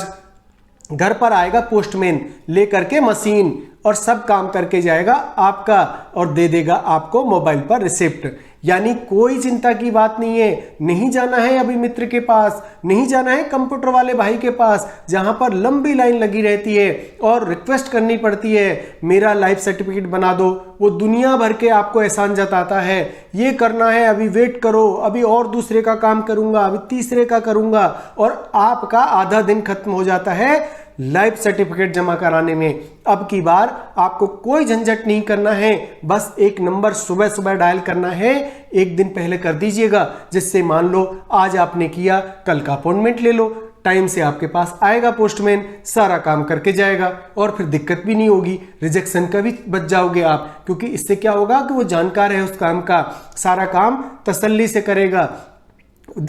घर पर आएगा पोस्टमैन लेकर के मशीन और सब काम करके जाएगा आपका और दे देगा आपको मोबाइल पर रिसिप्ट। यानी कोई चिंता की बात नहीं है, नहीं जाना है अभी मित्र के पास, नहीं जाना है कंप्यूटर वाले भाई के पास जहां पर लंबी लाइन लगी रहती है और रिक्वेस्ट करनी पड़ती है मेरा लाइफ सर्टिफिकेट बना दो। वो दुनिया भर के आपको एहसान जताता है, ये करना है, अभी वेट करो, अभी और दूसरे का काम करूंगा, अभी तीसरे का करूंगा, और आपका आधा दिन खत्म हो जाता है लाइफ सर्टिफिकेट जमा कराने में। अब की बार आपको कोई झंझट नहीं करना है, बस एक नंबर सुबह सुबह डायल करना है, एक दिन पहले कर दीजिएगा, जिससे मान लो आज आपने किया, कल का अपॉइंटमेंट ले लो, टाइम से आपके पास आएगा पोस्टमैन, सारा काम करके जाएगा और फिर दिक्कत भी नहीं होगी, रिजेक्शन का भी बच जाओगे आप, क्योंकि इससे क्या होगा कि वो जानकार है उस काम का, सारा काम तसल्ली से करेगा,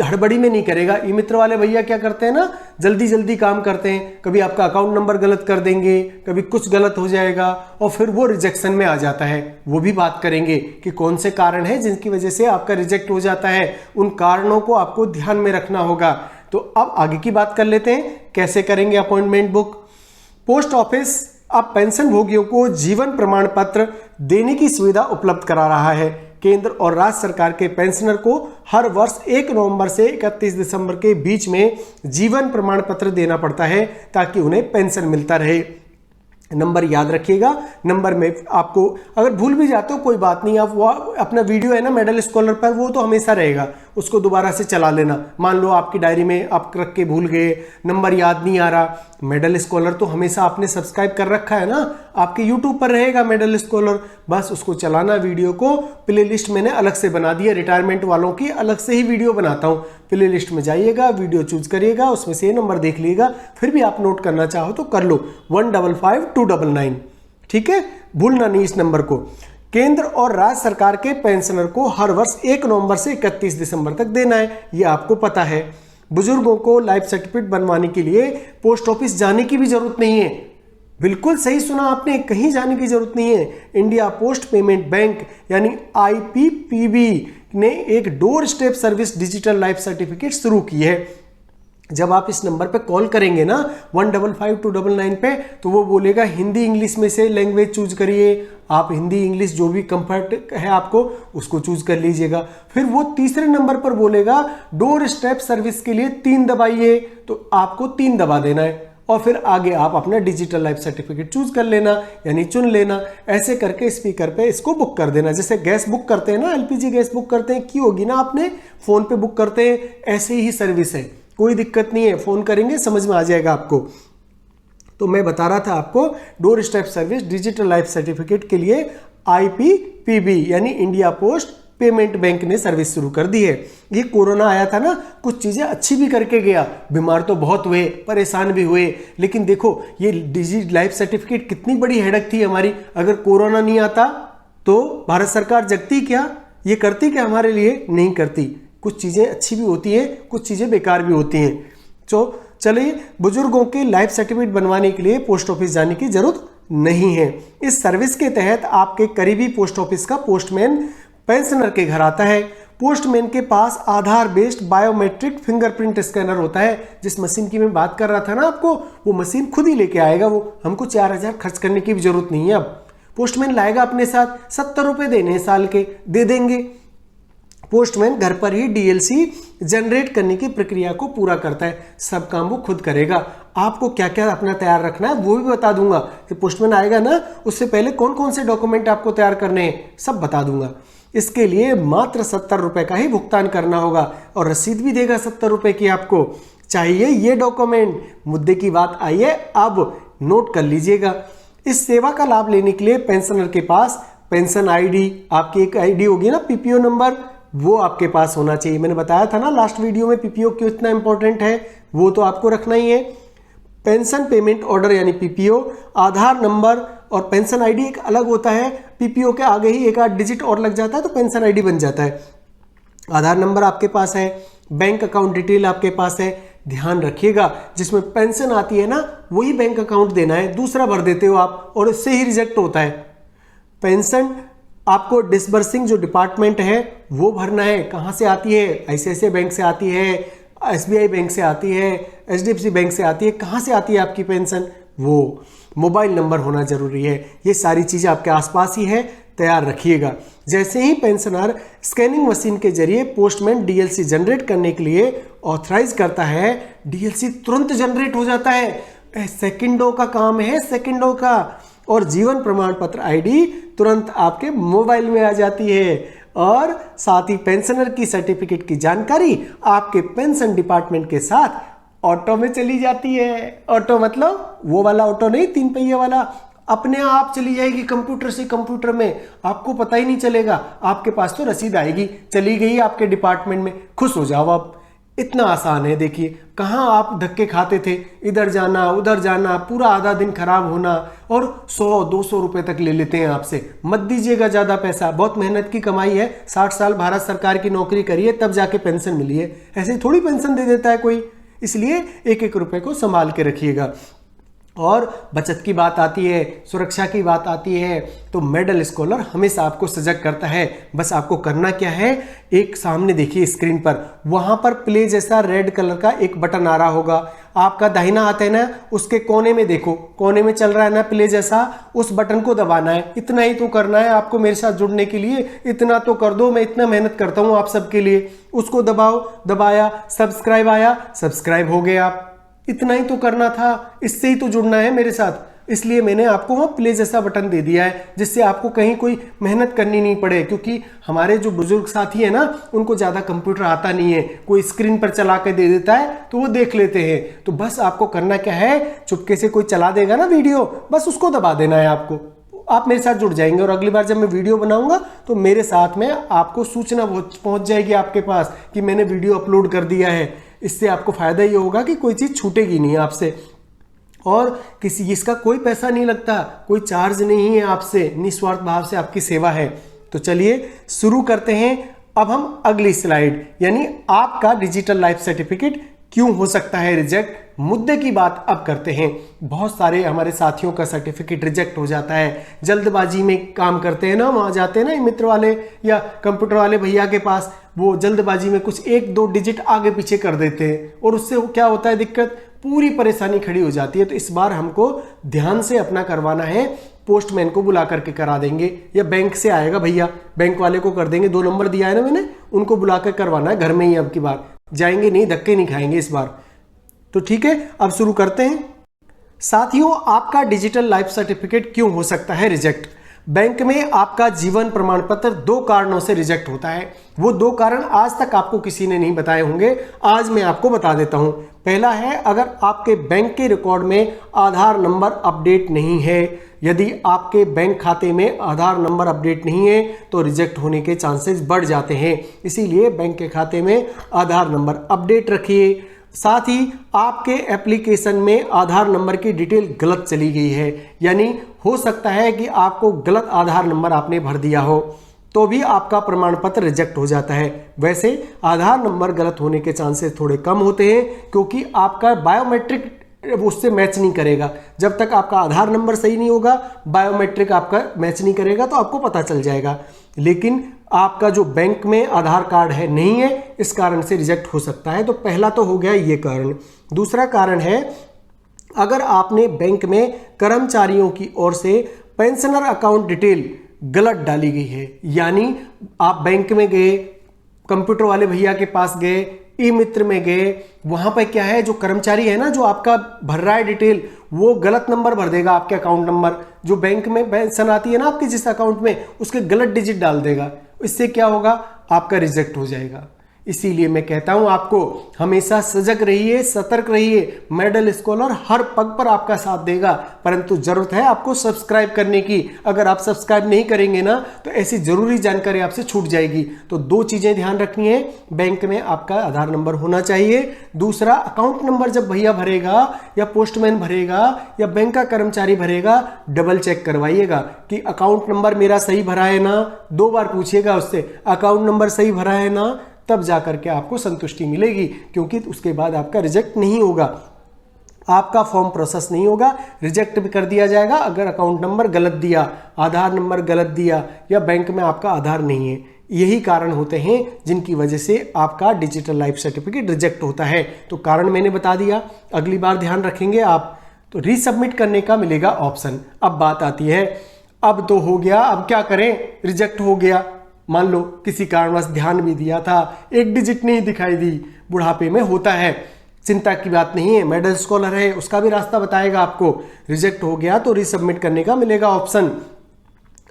हड़बड़ी में नहीं करेगा। ई मित्र वाले भैया क्या करते हैं ना, जल्दी जल्दी काम करते हैं, कभी आपका अकाउंट नंबर गलत कर देंगे, कभी कुछ गलत हो जाएगा और फिर वो रिजेक्शन में आ जाता है। वो भी बात करेंगे कि कौन से कारण है जिनकी वजह से आपका रिजेक्ट हो जाता है, उन कारणों को आपको ध्यान में रखना होगा। तो अब आगे की बात कर लेते हैं, कैसे करेंगे अपॉइंटमेंट बुक। पोस्ट ऑफिस अब पेंशन भोगियों को जीवन प्रमाण पत्र देने की सुविधा उपलब्ध करा रहा है। केंद्र और राज्य सरकार के पेंशनर को हर वर्ष 1 नवंबर से 31 दिसंबर के बीच में जीवन प्रमाण पत्र देना पड़ता है ताकि उन्हें पेंशन मिलता रहे। नंबर याद रखिएगा, नंबर में आपको अगर भूल भी जाते हो कोई बात नहीं, आप वो अपना वीडियो है ना मेडल स्कॉलर पर, वो तो हमेशा रहेगा, उसको दोबारा से चला लेना। मान लो आपकी डायरी में आप रख के भूल गए, नंबर याद नहीं आ रहा, मेडल स्कॉलर तो हमेशा आपने सब्सक्राइब कर रखा है ना, आपके यूट्यूब पर रहेगा मेडल स्कॉलर, बस उसको चलाना। वीडियो को प्ले लिस्ट मैंने अलग से बना दी है, रिटायरमेंट वालों की अलग से ही वीडियो बनाता हूँ। प्ले लिस्ट में जाइएगा, वीडियो चूज करिएगा, उसमें से ये नंबर देख लीजिएगा, फिर भी आप नोट करना चाहो तो कर लो, 155299। ठीक है, भूलना नहीं इस नंबर को। केंद्र और राज्य सरकार के पेंशनर को हर वर्ष 1 नवंबर से 31 दिसंबर तक देना है, ये आपको पता है। बुजुर्गों को लाइफ सर्टिफिकेट बनवाने के लिए पोस्ट ऑफिस जाने की भी जरूरत नहीं है। बिल्कुल सही सुना आपने, कहीं जाने की जरूरत नहीं है। इंडिया पोस्ट पेमेंट बैंक यानी IPPB ने एक door step service digital life certificate शुरू की है। जब आप इस नंबर पे कॉल करेंगे ना 155299 पे, तो वो बोलेगा हिंदी इंग्लिश में से लैंग्वेज चूज करिए। आप हिंदी इंग्लिश जो भी कंफर्ट है आपको उसको चूज कर लीजिएगा। फिर वो तीसरे नंबर पर बोलेगा डोर स्टेप सर्विस के लिए 3 दबाइए, तो आपको 3 दबा देना है और फिर आगे आप अपना डिजिटल लाइफ सर्टिफिकेट चूज कर लेना, यानी चुन लेना। ऐसे करके स्पीकर पे इसको बुक कर देना, जैसे गैस बुक करते हैं ना, LPG गैस बुक करते हैं, की होगी ना आपने, फोन पे बुक करते हैं, ऐसे ही सर्विस है, कोई दिक्कत नहीं है, फोन करेंगे समझ में आ जाएगा आपको। तो मैं बता रहा था आपको, door step service digital life certificate के लिए IPPB यानी इंडिया पोस्ट पेमेंट बैंक ने सर्विस शुरू कर दी है। ये कोरोना आया था ना, कुछ चीजें अच्छी भी करके गया, बीमार तो बहुत हुए, परेशान भी हुए, लेकिन देखो ये डिजिटल लाइफ सर्टिफिकेट कितनी बड़ी हेडक थी हमारी। अगर कोरोना नहीं आता तो भारत सरकार जगती क्या, ये करती क्या हमारे लिए? नहीं करती। कुछ चीजें अच्छी भी होती हैं, कुछ चीजें बेकार भी होती हैं। तो चलिए, बुजुर्गों के लाइफ सर्टिफिकेट बनवाने के लिए पोस्ट ऑफिस जाने की जरूरत नहीं है। इस सर्विस के तहत आपके करीबी पोस्ट ऑफिस का पोस्टमैन पेंशनर के घर आता है, पोस्टमैन के पास आधार बेस्ड बायोमेट्रिक फिंगरप्रिंट स्कैनर होता है। जिस मशीन की मैं बात कर रहा था ना आपको, वो मशीन खुद ही लेके आएगा, वो हमको 4,000 खर्च करने की भी जरूरत नहीं है। अब पोस्टमैन लाएगा अपने साथ, 70 रुपये देने हैं साल के, दे देंगे। पोस्टमैन घर पर ही डीएलसी जनरेट करने की प्रक्रिया को पूरा करता है, सब काम वो खुद करेगा। आपको क्या क्या अपना तैयार रखना है वो भी बता दूंगा कि पोस्टमैन आएगा ना, उससे पहले कौन कौन से डॉक्यूमेंट आपको तैयार करने हैं सब बता दूंगा। इसके लिए मात्र 70 रुपये का ही भुगतान करना होगा और रसीद भी देगा 70 रुपये की। आपको चाहिए ये डॉक्यूमेंट। मुद्दे की बात आई है, अब नोट कर लीजिएगा। इस सेवा का लाभ लेने के लिए पेंशनर के पास पेंशन आईडी, आपकी एक आईडी होगी ना, पीपीओ नंबर, वो आपके पास होना चाहिए। मैंने बताया था ना लास्ट वीडियो में पीपीओ क्यों इतना इंपॉर्टेंट है, वो तो आपको रखना ही है। पेंशन पेमेंट ऑर्डर यानी पीपीओ, आधार नंबर और पेंशन आईडी एक अलग होता है। पीपीओ के आगे ही एक 8 डिजिट और लग जाता है तो पेंशन आईडी बन जाता है। आधार नंबर आपके पास है, बैंक अकाउंट डिटेल आपके पास है। ध्यान रखिएगा, जिसमें पेंशन आती है ना वही बैंक अकाउंट देना है, दूसरा भर देते हो आप और इससे ही रिजेक्ट होता है। पेंशन आपको डिसबर्सिंग जो डिपार्टमेंट है वो भरना है। कहाँ से आती है? आईसीआईसीआई बैंक से आती है, एसबीआई बैंक से आती है, एचडीएफसी बैंक से आती है। कहाँ से आती है आपकी पेंशन? वो मोबाइल नंबर होना जरूरी है। ये सारी चीज़ें आपके आसपास ही है, तैयार रखिएगा। जैसे ही पेंशनर स्कैनिंग मशीन के जरिए पोस्टमैन डीएलसी जनरेट करने के लिए ऑथराइज करता है, डीएलसी तुरंत जनरेट हो जाता है। सेकंडों का काम है, सेकंडों का। और जीवन प्रमाण पत्र आईडी तुरंत आपके मोबाइल में आ जाती है और साथ ही पेंशनर की सर्टिफिकेट की जानकारी आपके पेंशन डिपार्टमेंट के साथ ऑटो में चली जाती है। ऑटो मतलब वो वाला ऑटो नहीं, 3 पहिए वाला, अपने आप चली जाएगी कंप्यूटर से कंप्यूटर में, आपको पता ही नहीं चलेगा। आपके पास तो रसीद आएगी, चली गई आपके डिपार्टमेंट में, खुश हो जाओ आप। इतना आसान है। देखिए कहाँ आप धक्के खाते थे, इधर जाना उधर जाना, पूरा आधा दिन खराब होना, और 100-200 रुपए तक ले लेते हैं आपसे। मत दीजिएगा ज़्यादा पैसा, बहुत मेहनत की कमाई है। 60 साल भारत सरकार की नौकरी करिए तब जाके पेंशन मिली है, ऐसे ही थोड़ी पेंशन दे देता है कोई। इसलिए एक एक रुपए को संभाल के रखिएगा। और बचत की बात आती है, सुरक्षा की बात आती है, तो मेडल स्कॉलर हमेशा आपको सजग करता है। बस आपको करना क्या है, एक सामने देखिए स्क्रीन पर, वहां पर प्ले जैसा रेड कलर का एक बटन आ रहा होगा। आपका दाहिना हाथ है ना, उसके कोने में देखो, कोने में चल रहा है ना प्ले जैसा, उस बटन को दबाना है। इतना ही तो करना है आपको मेरे साथ जुड़ने के लिए, इतना तो कर दो, मैं इतना मेहनत करता हूं आप सबके लिए। उसको दबाओ, दबाया, सब्सक्राइब आया, सब्सक्राइब हो गए आप। इतना ही तो करना था, इससे ही तो जुड़ना है मेरे साथ। इसलिए मैंने आपको वहाँ प्ले जैसा बटन दे दिया है, जिससे आपको कहीं कोई मेहनत करनी नहीं पड़े। क्योंकि हमारे जो बुजुर्ग साथी है ना, उनको ज़्यादा कंप्यूटर आता नहीं है, कोई स्क्रीन पर चला के दे देता है तो वो देख लेते हैं। तो बस आपको करना क्या है, चुपके से कोई चला देगा ना वीडियो, बस उसको दबा देना है आपको। आप मेरे साथ जुड़ जाएंगे और अगली बार जब मैं वीडियो बनाऊंगा तो मेरे साथ में आपको सूचना पहुंच जाएगी आपके पास कि मैंने वीडियो अपलोड कर दिया है। इससे आपको फायदा ये होगा कि कोई चीज़ छूटेगी नहीं आपसे, और किसी इसका कोई पैसा नहीं लगता, कोई चार्ज नहीं है आपसे, निस्वार्थ भाव से आपकी सेवा है। तो चलिए शुरू करते हैं। अब हम अगली स्लाइड, यानी आपका डिजिटल लाइफ सर्टिफिकेट क्यों हो सकता है रिजेक्ट, मुद्दे की बात अब करते हैं। बहुत सारे हमारे साथियों का सर्टिफिकेट रिजेक्ट हो जाता है, जल्दबाजी में काम करते हैं ना, वहाँ जाते हैं ना मित्र वाले या कंप्यूटर वाले भैया के पास, वो जल्दबाजी में कुछ 1-2 डिजिट आगे पीछे कर देते हैं और उससे क्या होता है दिक्कत, पूरी परेशानी खड़ी हो जाती है। तो इस बार हमको ध्यान से अपना करवाना है, पोस्टमैन को बुला करके करा देंगे या बैंक से आएगा भैया, बैंक वाले को कर देंगे। 2 नंबर दिया है ना मैंने, उनको बुला कर करवाना है घर में ही। अब की बार जाएंगे नहीं, धक्के नहीं खाएंगे इस बार। तो ठीक है, अब शुरू करते हैं। साथियों, आपका डिजिटल लाइफ सर्टिफिकेट क्यों हो सकता है रिजेक्ट। बैंक में आपका जीवन प्रमाण पत्र 2 कारणों से रिजेक्ट होता है। वो 2 कारण आज तक आपको किसी ने नहीं बताए होंगे, आज मैं आपको बता देता हूं। पहला है, अगर आपके बैंक के रिकॉर्ड में आधार नंबर अपडेट नहीं है। यदि आपके बैंक खाते में आधार नंबर अपडेट नहीं है तो रिजेक्ट होने के चांसेस बढ़ जाते हैं। इसीलिए बैंक के खाते में आधार नंबर अपडेट रखिए। साथ ही आपके एप्लीकेशन में आधार नंबर की डिटेल गलत चली गई है, यानी हो सकता है कि आपको गलत आधार नंबर आपने भर दिया हो, तो भी आपका प्रमाण पत्र रिजेक्ट हो जाता है। वैसे आधार नंबर गलत होने के चांसेस थोड़े कम होते हैं, क्योंकि आपका बायोमेट्रिक उससे मैच नहीं करेगा। जब तक आपका आधार नंबर सही नहीं होगा, बायोमेट्रिक आपका मैच नहीं करेगा, तो आपको पता चल जाएगा। लेकिन आपका जो बैंक में आधार कार्ड है नहीं है, इस कारण से रिजेक्ट हो सकता है। तो पहला तो हो गया ये कारण। दूसरा कारण है, अगर आपने बैंक में कर्मचारियों की ओर से पेंशनर अकाउंट डिटेल गलत डाली गई है, यानी आप बैंक में गए, कंप्यूटर वाले भैया के पास गए, ई मित्र में गए, वहां पर क्या है, जो कर्मचारी है ना, जो आपका भर रहा है डिटेल, वो गलत नंबर भर देगा, आपके अकाउंट नंबर जो बैंक में पेंशन आती है ना आपके जिस अकाउंट में, उसके गलत डिजिट डाल देगा। इससे क्या होगा, आपका रिजेक्ट हो जाएगा। इसीलिए मैं कहता हूं आपको हमेशा सजग रहिए, सतर्क रहिए। मेडल स्कॉलर हर पग पर आपका साथ देगा, परंतु जरूरत है आपको सब्सक्राइब करने की। अगर आप सब्सक्राइब नहीं करेंगे ना तो ऐसी जरूरी जानकारी आपसे छूट जाएगी। तो दो चीजें ध्यान रखनी है, बैंक में आपका आधार नंबर होना चाहिए। दूसरा, अकाउंट नंबर जब भैया भरेगा या पोस्टमैन भरेगा या बैंक का कर्मचारी भरेगा, डबल चेक करवाइएगा कि अकाउंट नंबर मेरा सही भरा है ना। 2 बार पूछिएगा उससे, अकाउंट नंबर सही भरा है ना, तब जाकर के आपको संतुष्टि मिलेगी, क्योंकि उसके बाद आपका रिजेक्ट नहीं होगा, आपका फॉर्म प्रोसेस नहीं होगा, रिजेक्ट भी कर दिया जाएगा अगर अकाउंट नंबर गलत दिया, आधार नंबर गलत दिया या बैंक में आपका आधार नहीं है। यही कारण होते हैं जिनकी वजह से आपका डिजिटल लाइफ सर्टिफिकेट रिजेक्ट होता है। तो कारण मैंने बता दिया, अगली बार ध्यान रखेंगे आप। तो रीसबमिट करने का मिलेगा ऑप्शन। अब बात आती है, अब तो हो गया, अब क्या करें, रिजेक्ट हो गया, मान लो किसी कारणवश ध्यान भी दिया था, एक डिजिट नहीं दिखाई दी, बुढ़ापे में होता है, चिंता की बात नहीं है, मेडल स्कॉलर है, उसका भी रास्ता बताएगा आपको। रिजेक्ट हो गया तो रीसबमिट करने का मिलेगा ऑप्शन।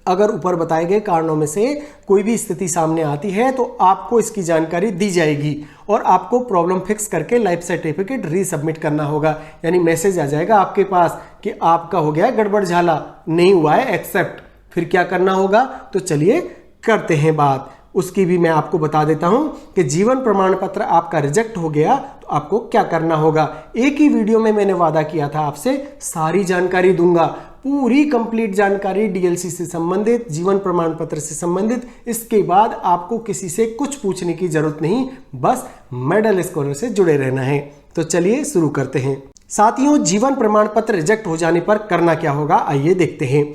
अगर ऊपर बताए गए कारणों में से कोई भी स्थिति सामने आती है तो आपको इसकी जानकारी दी जाएगी और आपको प्रॉब्लम फिक्स करके लाइफ सर्टिफिकेट रीसबमिट करना होगा। यानी मैसेज आ जाएगा आपके पास कि आपका हो गया गड़बड़ झाला, नहीं हुआ है एक्सेप्ट। फिर क्या करना होगा, तो चलिए करते हैं बात। उसकी भी मैं आपको बता देता हूं कि जीवन प्रमाण पत्र आपका रिजेक्ट हो गया तो आपको क्या करना होगा। एक ही वीडियो में मैंने वादा किया था आपसे सारी जानकारी दूंगा, पूरी कंप्लीट जानकारी डीएलसी से संबंधित, जीवन प्रमाण पत्र से संबंधित। इसके बाद आपको किसी से कुछ पूछने की जरूरत नहीं, बस मेडल स्कॉलर से जुड़े रहना है। तो चलिए शुरू करते हैं। साथियों, जीवन प्रमाण पत्र रिजेक्ट हो जाने पर करना क्या होगा, आइए देखते हैं।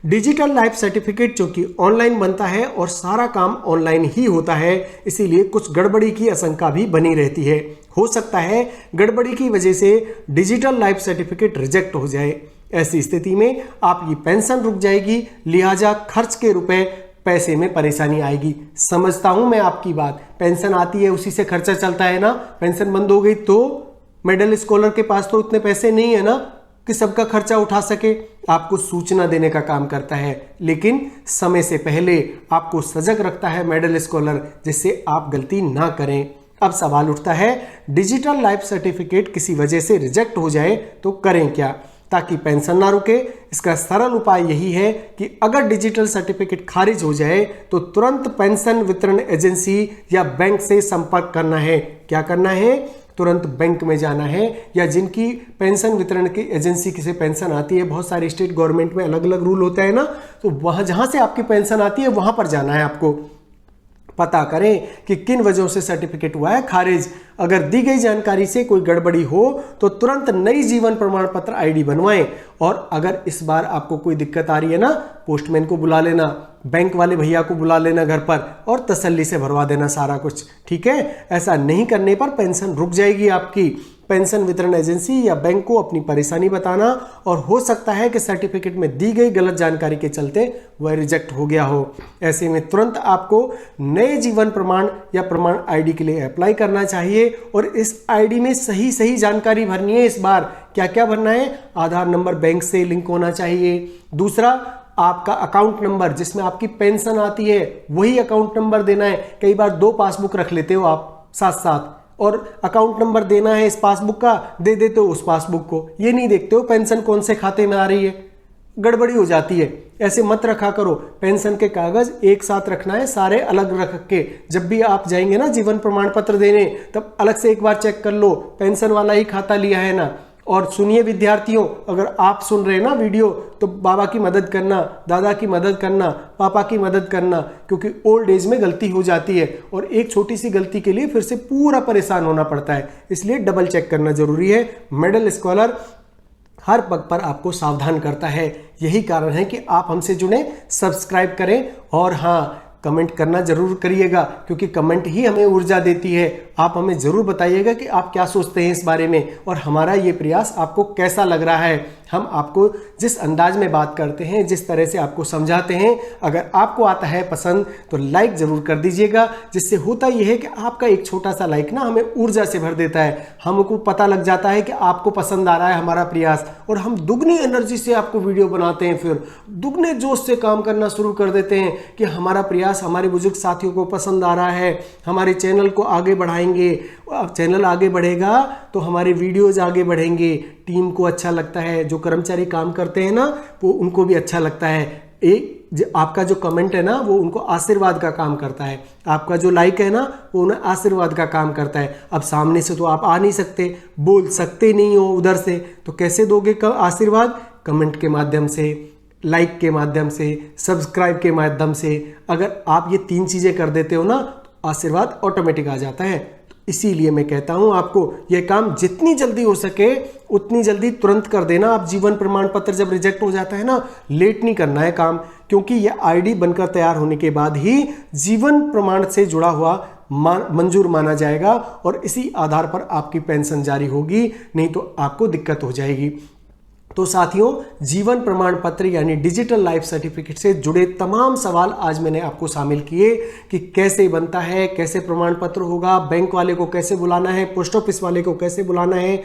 डिजिटल लाइफ सर्टिफिकेट जो कि ऑनलाइन बनता है और सारा काम ऑनलाइन ही होता है, इसीलिए कुछ गड़बड़ी की आशंका भी बनी रहती है। हो सकता है गड़बड़ी की वजह से डिजिटल लाइफ सर्टिफिकेट रिजेक्ट हो जाए। ऐसी स्थिति में आपकी पेंशन रुक जाएगी, लिहाजा खर्च के रुपए पैसे में परेशानी आएगी। समझता हूं मैं आपकी बात, पेंशन आती है उसी से खर्चा चलता है ना, पेंशन बंद हो गई तो मेडल स्कॉलर के पास तो इतने पैसे नहीं है ना कि सबका खर्चा उठा सके। आपको सूचना देने का काम करता है, लेकिन समय से पहले आपको सजग रखता है मेडल स्कॉलर, जिससे आप गलती ना करें। अब सवाल उठता है, डिजिटल लाइफ सर्टिफिकेट किसी वजह से रिजेक्ट हो जाए तो करें क्या, ताकि पेंशन ना रुके। इसका सरल उपाय यही है कि अगर डिजिटल सर्टिफिकेट खारिज हो जाए तो तुरंत पेंशन वितरण एजेंसी या बैंक से संपर्क करना है। क्या करना है, तुरंत बैंक में जाना है, या जिनकी पेंशन वितरण की एजेंसी से पेंशन आती है, बहुत सारी स्टेट गवर्नमेंट में अलग अलग रूल होता है ना, तो वहां जहां से आपकी पेंशन आती है वहां पर जाना है। आपको पता करें कि किन वजहों से सर्टिफिकेट हुआ है खारिज। अगर दी गई जानकारी से कोई गड़बड़ी हो तो तुरंत नई जीवन प्रमाण पत्र आईडी बनवाएं। और अगर इस बार आपको कोई दिक्कत आ रही है ना, पोस्टमैन को बुला लेना, बैंक वाले भैया को बुला लेना घर पर और तसल्ली से भरवा देना सारा कुछ, ठीक है। ऐसा नहीं करने पर पेंशन रुक जाएगी आपकी। पेंशन वितरण एजेंसी या बैंक को अपनी परेशानी बताना, और हो सकता है कि सर्टिफिकेट में दी गई गलत जानकारी के चलते वह रिजेक्ट हो गया हो। ऐसे में तुरंत आपको नए जीवन प्रमाण या प्रमाण आईडी के लिए अप्लाई करना चाहिए, और इस आईडी में सही सही जानकारी भरनी है। इस बार क्या क्या भरना है, आधार नंबर बैंक से लिंक होना चाहिए। दूसरा, आपका अकाउंट नंबर जिसमें आपकी पेंशन आती है वही अकाउंट नंबर देना है। कई बार 2 पासबुक रख लेते हो आप साथ साथ, और अकाउंट नंबर देना है इस पासबुक का, दे देते हो उस पासबुक को, ये नहीं देखते हो पेंशन कौन से खाते में आ रही है, गड़बड़ी हो जाती है। ऐसे मत रखा करो, पेंशन के कागज एक साथ रखना है, सारे अलग रख के। जब भी आप जाएंगे ना जीवन प्रमाण पत्र देने, तब अलग से एक बार चेक कर लो पेंशन वाला ही खाता लिया है ना। और सुनिए विद्यार्थियों, अगर आप सुन रहे हैं ना वीडियो, तो बाबा की मदद करना, दादा की मदद करना, पापा की मदद करना, क्योंकि ओल्ड एज में गलती हो जाती है और एक छोटी सी गलती के लिए फिर से पूरा परेशान होना पड़ता है। इसलिए डबल चेक करना जरूरी है। मेडल स्कॉलर हर पग पर आपको सावधान करता है। यही कारण है कि आप हमसे जुड़े, सब्सक्राइब करें। और हाँ, कमेंट करना जरूर करिएगा, क्योंकि कमेंट ही हमें ऊर्जा देती है। आप हमें जरूर बताइएगा कि आप क्या सोचते हैं इस बारे में और हमारा ये प्रयास आपको कैसा लग रहा है। हम आपको जिस अंदाज में बात करते हैं, जिस तरह से आपको समझाते हैं, अगर आपको आता है पसंद तो लाइक जरूर कर दीजिएगा। जिससे होता यह है कि आपका एक छोटा सा लाइक ना हमें ऊर्जा से भर देता है। हमको पता लग जाता है कि आपको पसंद आ रहा है हमारा प्रयास, और हम दुगनी एनर्जी से आपको वीडियो बनाते हैं, फिर दुगने जोश से काम करना शुरू कर देते हैं कि हमारा प्रयास हमारे बुजुर्ग साथियों को पसंद आ रहा है, हमारे चैनल को आगे बढ़ाएंगे। चैनल आगे बढ़ेगा तो हमारे वीडियोज आगे बढ़ेंगे, टीम को अच्छा लगता है, जो कर्मचारी काम करते हैं ना वो उनको भी अच्छा लगता है। आपका जो कमेंट है ना वो उनको आशीर्वाद का काम करता है, आपका जो लाइक है ना वो उन्हें आशीर्वाद का काम करता है। अब सामने से तो आप आ नहीं सकते, बोल सकते नहीं हो उधर से, तो कैसे दोगे आशीर्वाद? कमेंट के माध्यम से, लाइक के माध्यम से, सब्सक्राइब के माध्यम से। अगर आप ये 3 चीज़ें कर देते हो ना तो आशीर्वाद ऑटोमेटिक आ जाता है। इसीलिए मैं कहता हूं आपको यह काम जितनी जल्दी हो सके उतनी जल्दी तुरंत कर देना। आप जीवन प्रमाण पत्र जब रिजेक्ट हो जाता है ना, लेट नहीं करना है काम, क्योंकि यह आईडी बनकर तैयार होने के बाद ही जीवन प्रमाण से जुड़ा हुआ मंजूर माना जाएगा और इसी आधार पर आपकी पेंशन जारी होगी, नहीं तो आपको दिक्कत हो जाएगी। तो साथियों, जीवन प्रमाण पत्र यानी डिजिटल लाइफ सर्टिफिकेट से जुड़े तमाम सवाल आज मैंने आपको शामिल किए कि कैसे बनता है, कैसे प्रमाण पत्र होगा, बैंक वाले को कैसे बुलाना है, पोस्ट ऑफिस वाले को कैसे बुलाना है,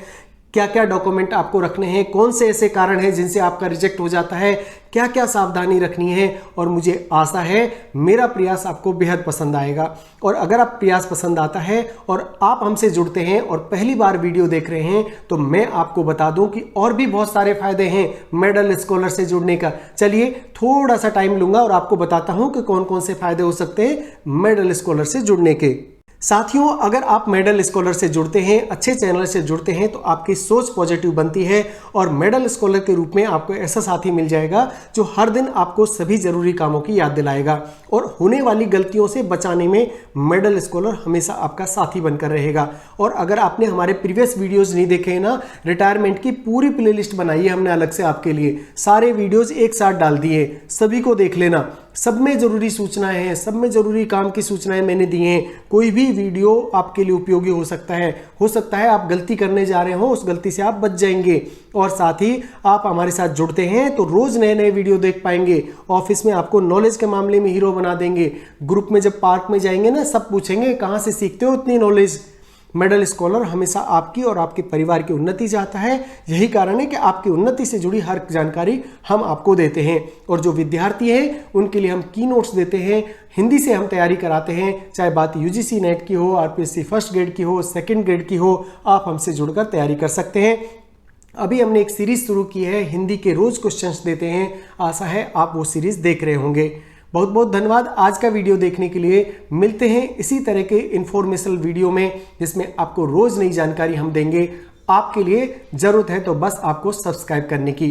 क्या क्या डॉक्यूमेंट आपको रखने हैं, कौन से ऐसे कारण हैं जिनसे आपका रिजेक्ट हो जाता है, क्या क्या सावधानी रखनी है। और मुझे आशा है मेरा प्रयास आपको बेहद पसंद आएगा। और अगर आप प्रयास पसंद आता है और आप हमसे जुड़ते हैं और पहली बार वीडियो देख रहे हैं तो मैं आपको बता दूं कि और भी बहुत सारे फायदे हैं मेडल स्कॉलर से जुड़ने का। चलिए थोड़ा सा टाइम लूंगा और आपको बताता हूं कि कौन कौन से फायदे हो सकते हैं मेडल स्कॉलर से जुड़ने के। साथियों, अगर आप मेडल स्कॉलर से जुड़ते हैं, अच्छे चैनल से जुड़ते हैं, तो आपकी सोच पॉजिटिव बनती है और मेडल स्कॉलर के रूप में आपको ऐसा साथी मिल जाएगा जो हर दिन आपको सभी जरूरी कामों की याद दिलाएगा और होने वाली गलतियों से बचाने में मेडल स्कॉलर हमेशा आपका साथी बनकर रहेगा। और अगर आपने हमारे प्रीवियस वीडियोज नहीं देखे हैं ना, रिटायरमेंट की पूरी प्लेलिस्ट बनाई है हमने अलग से आपके लिए, सारे वीडियोज एक साथ डाल दिए, सभी को देख लेना। सब में जरूरी सूचनाएं हैं, सब में जरूरी काम की सूचनाएं मैंने दी हैं। कोई भी वीडियो आपके लिए उपयोगी हो सकता है आप गलती करने जा रहे हो, उस गलती से आप बच जाएंगे। और साथ ही आप हमारे साथ जुड़ते हैं तो रोज नए नए वीडियो देख पाएंगे। ऑफिस में आपको नॉलेज के मामले में हीरो बना देंगे। ग्रुप में जब पार्क में जाएंगे ना, सब पूछेंगे कहाँ से सीखते हो इतनी नॉलेज। मेडल स्कॉलर हमेशा आपकी और आपके परिवार की उन्नति चाहता है। यही कारण है कि आपकी उन्नति से जुड़ी हर जानकारी हम आपको देते हैं। और जो विद्यार्थी हैं उनके लिए हम की नोट्स देते हैं, हिंदी से हम तैयारी कराते हैं, चाहे बात यूजीसी नेट की हो, आरपीएससी फर्स्ट ग्रेड की हो, सेकंड ग्रेड की हो, आप हमसे जुड़कर तैयारी कर सकते हैं। अभी हमने एक सीरीज शुरू की है, हिंदी के रोज क्वेश्चंस देते हैं। आशा है आप वो सीरीज देख रहे होंगे। बहुत बहुत धन्यवाद आज का वीडियो देखने के लिए। मिलते हैं इसी तरह के इंफॉर्मेशनल वीडियो में जिसमें आपको रोज नई जानकारी हम देंगे। आपके लिए जरूरत है तो बस आपको सब्सक्राइब करने की।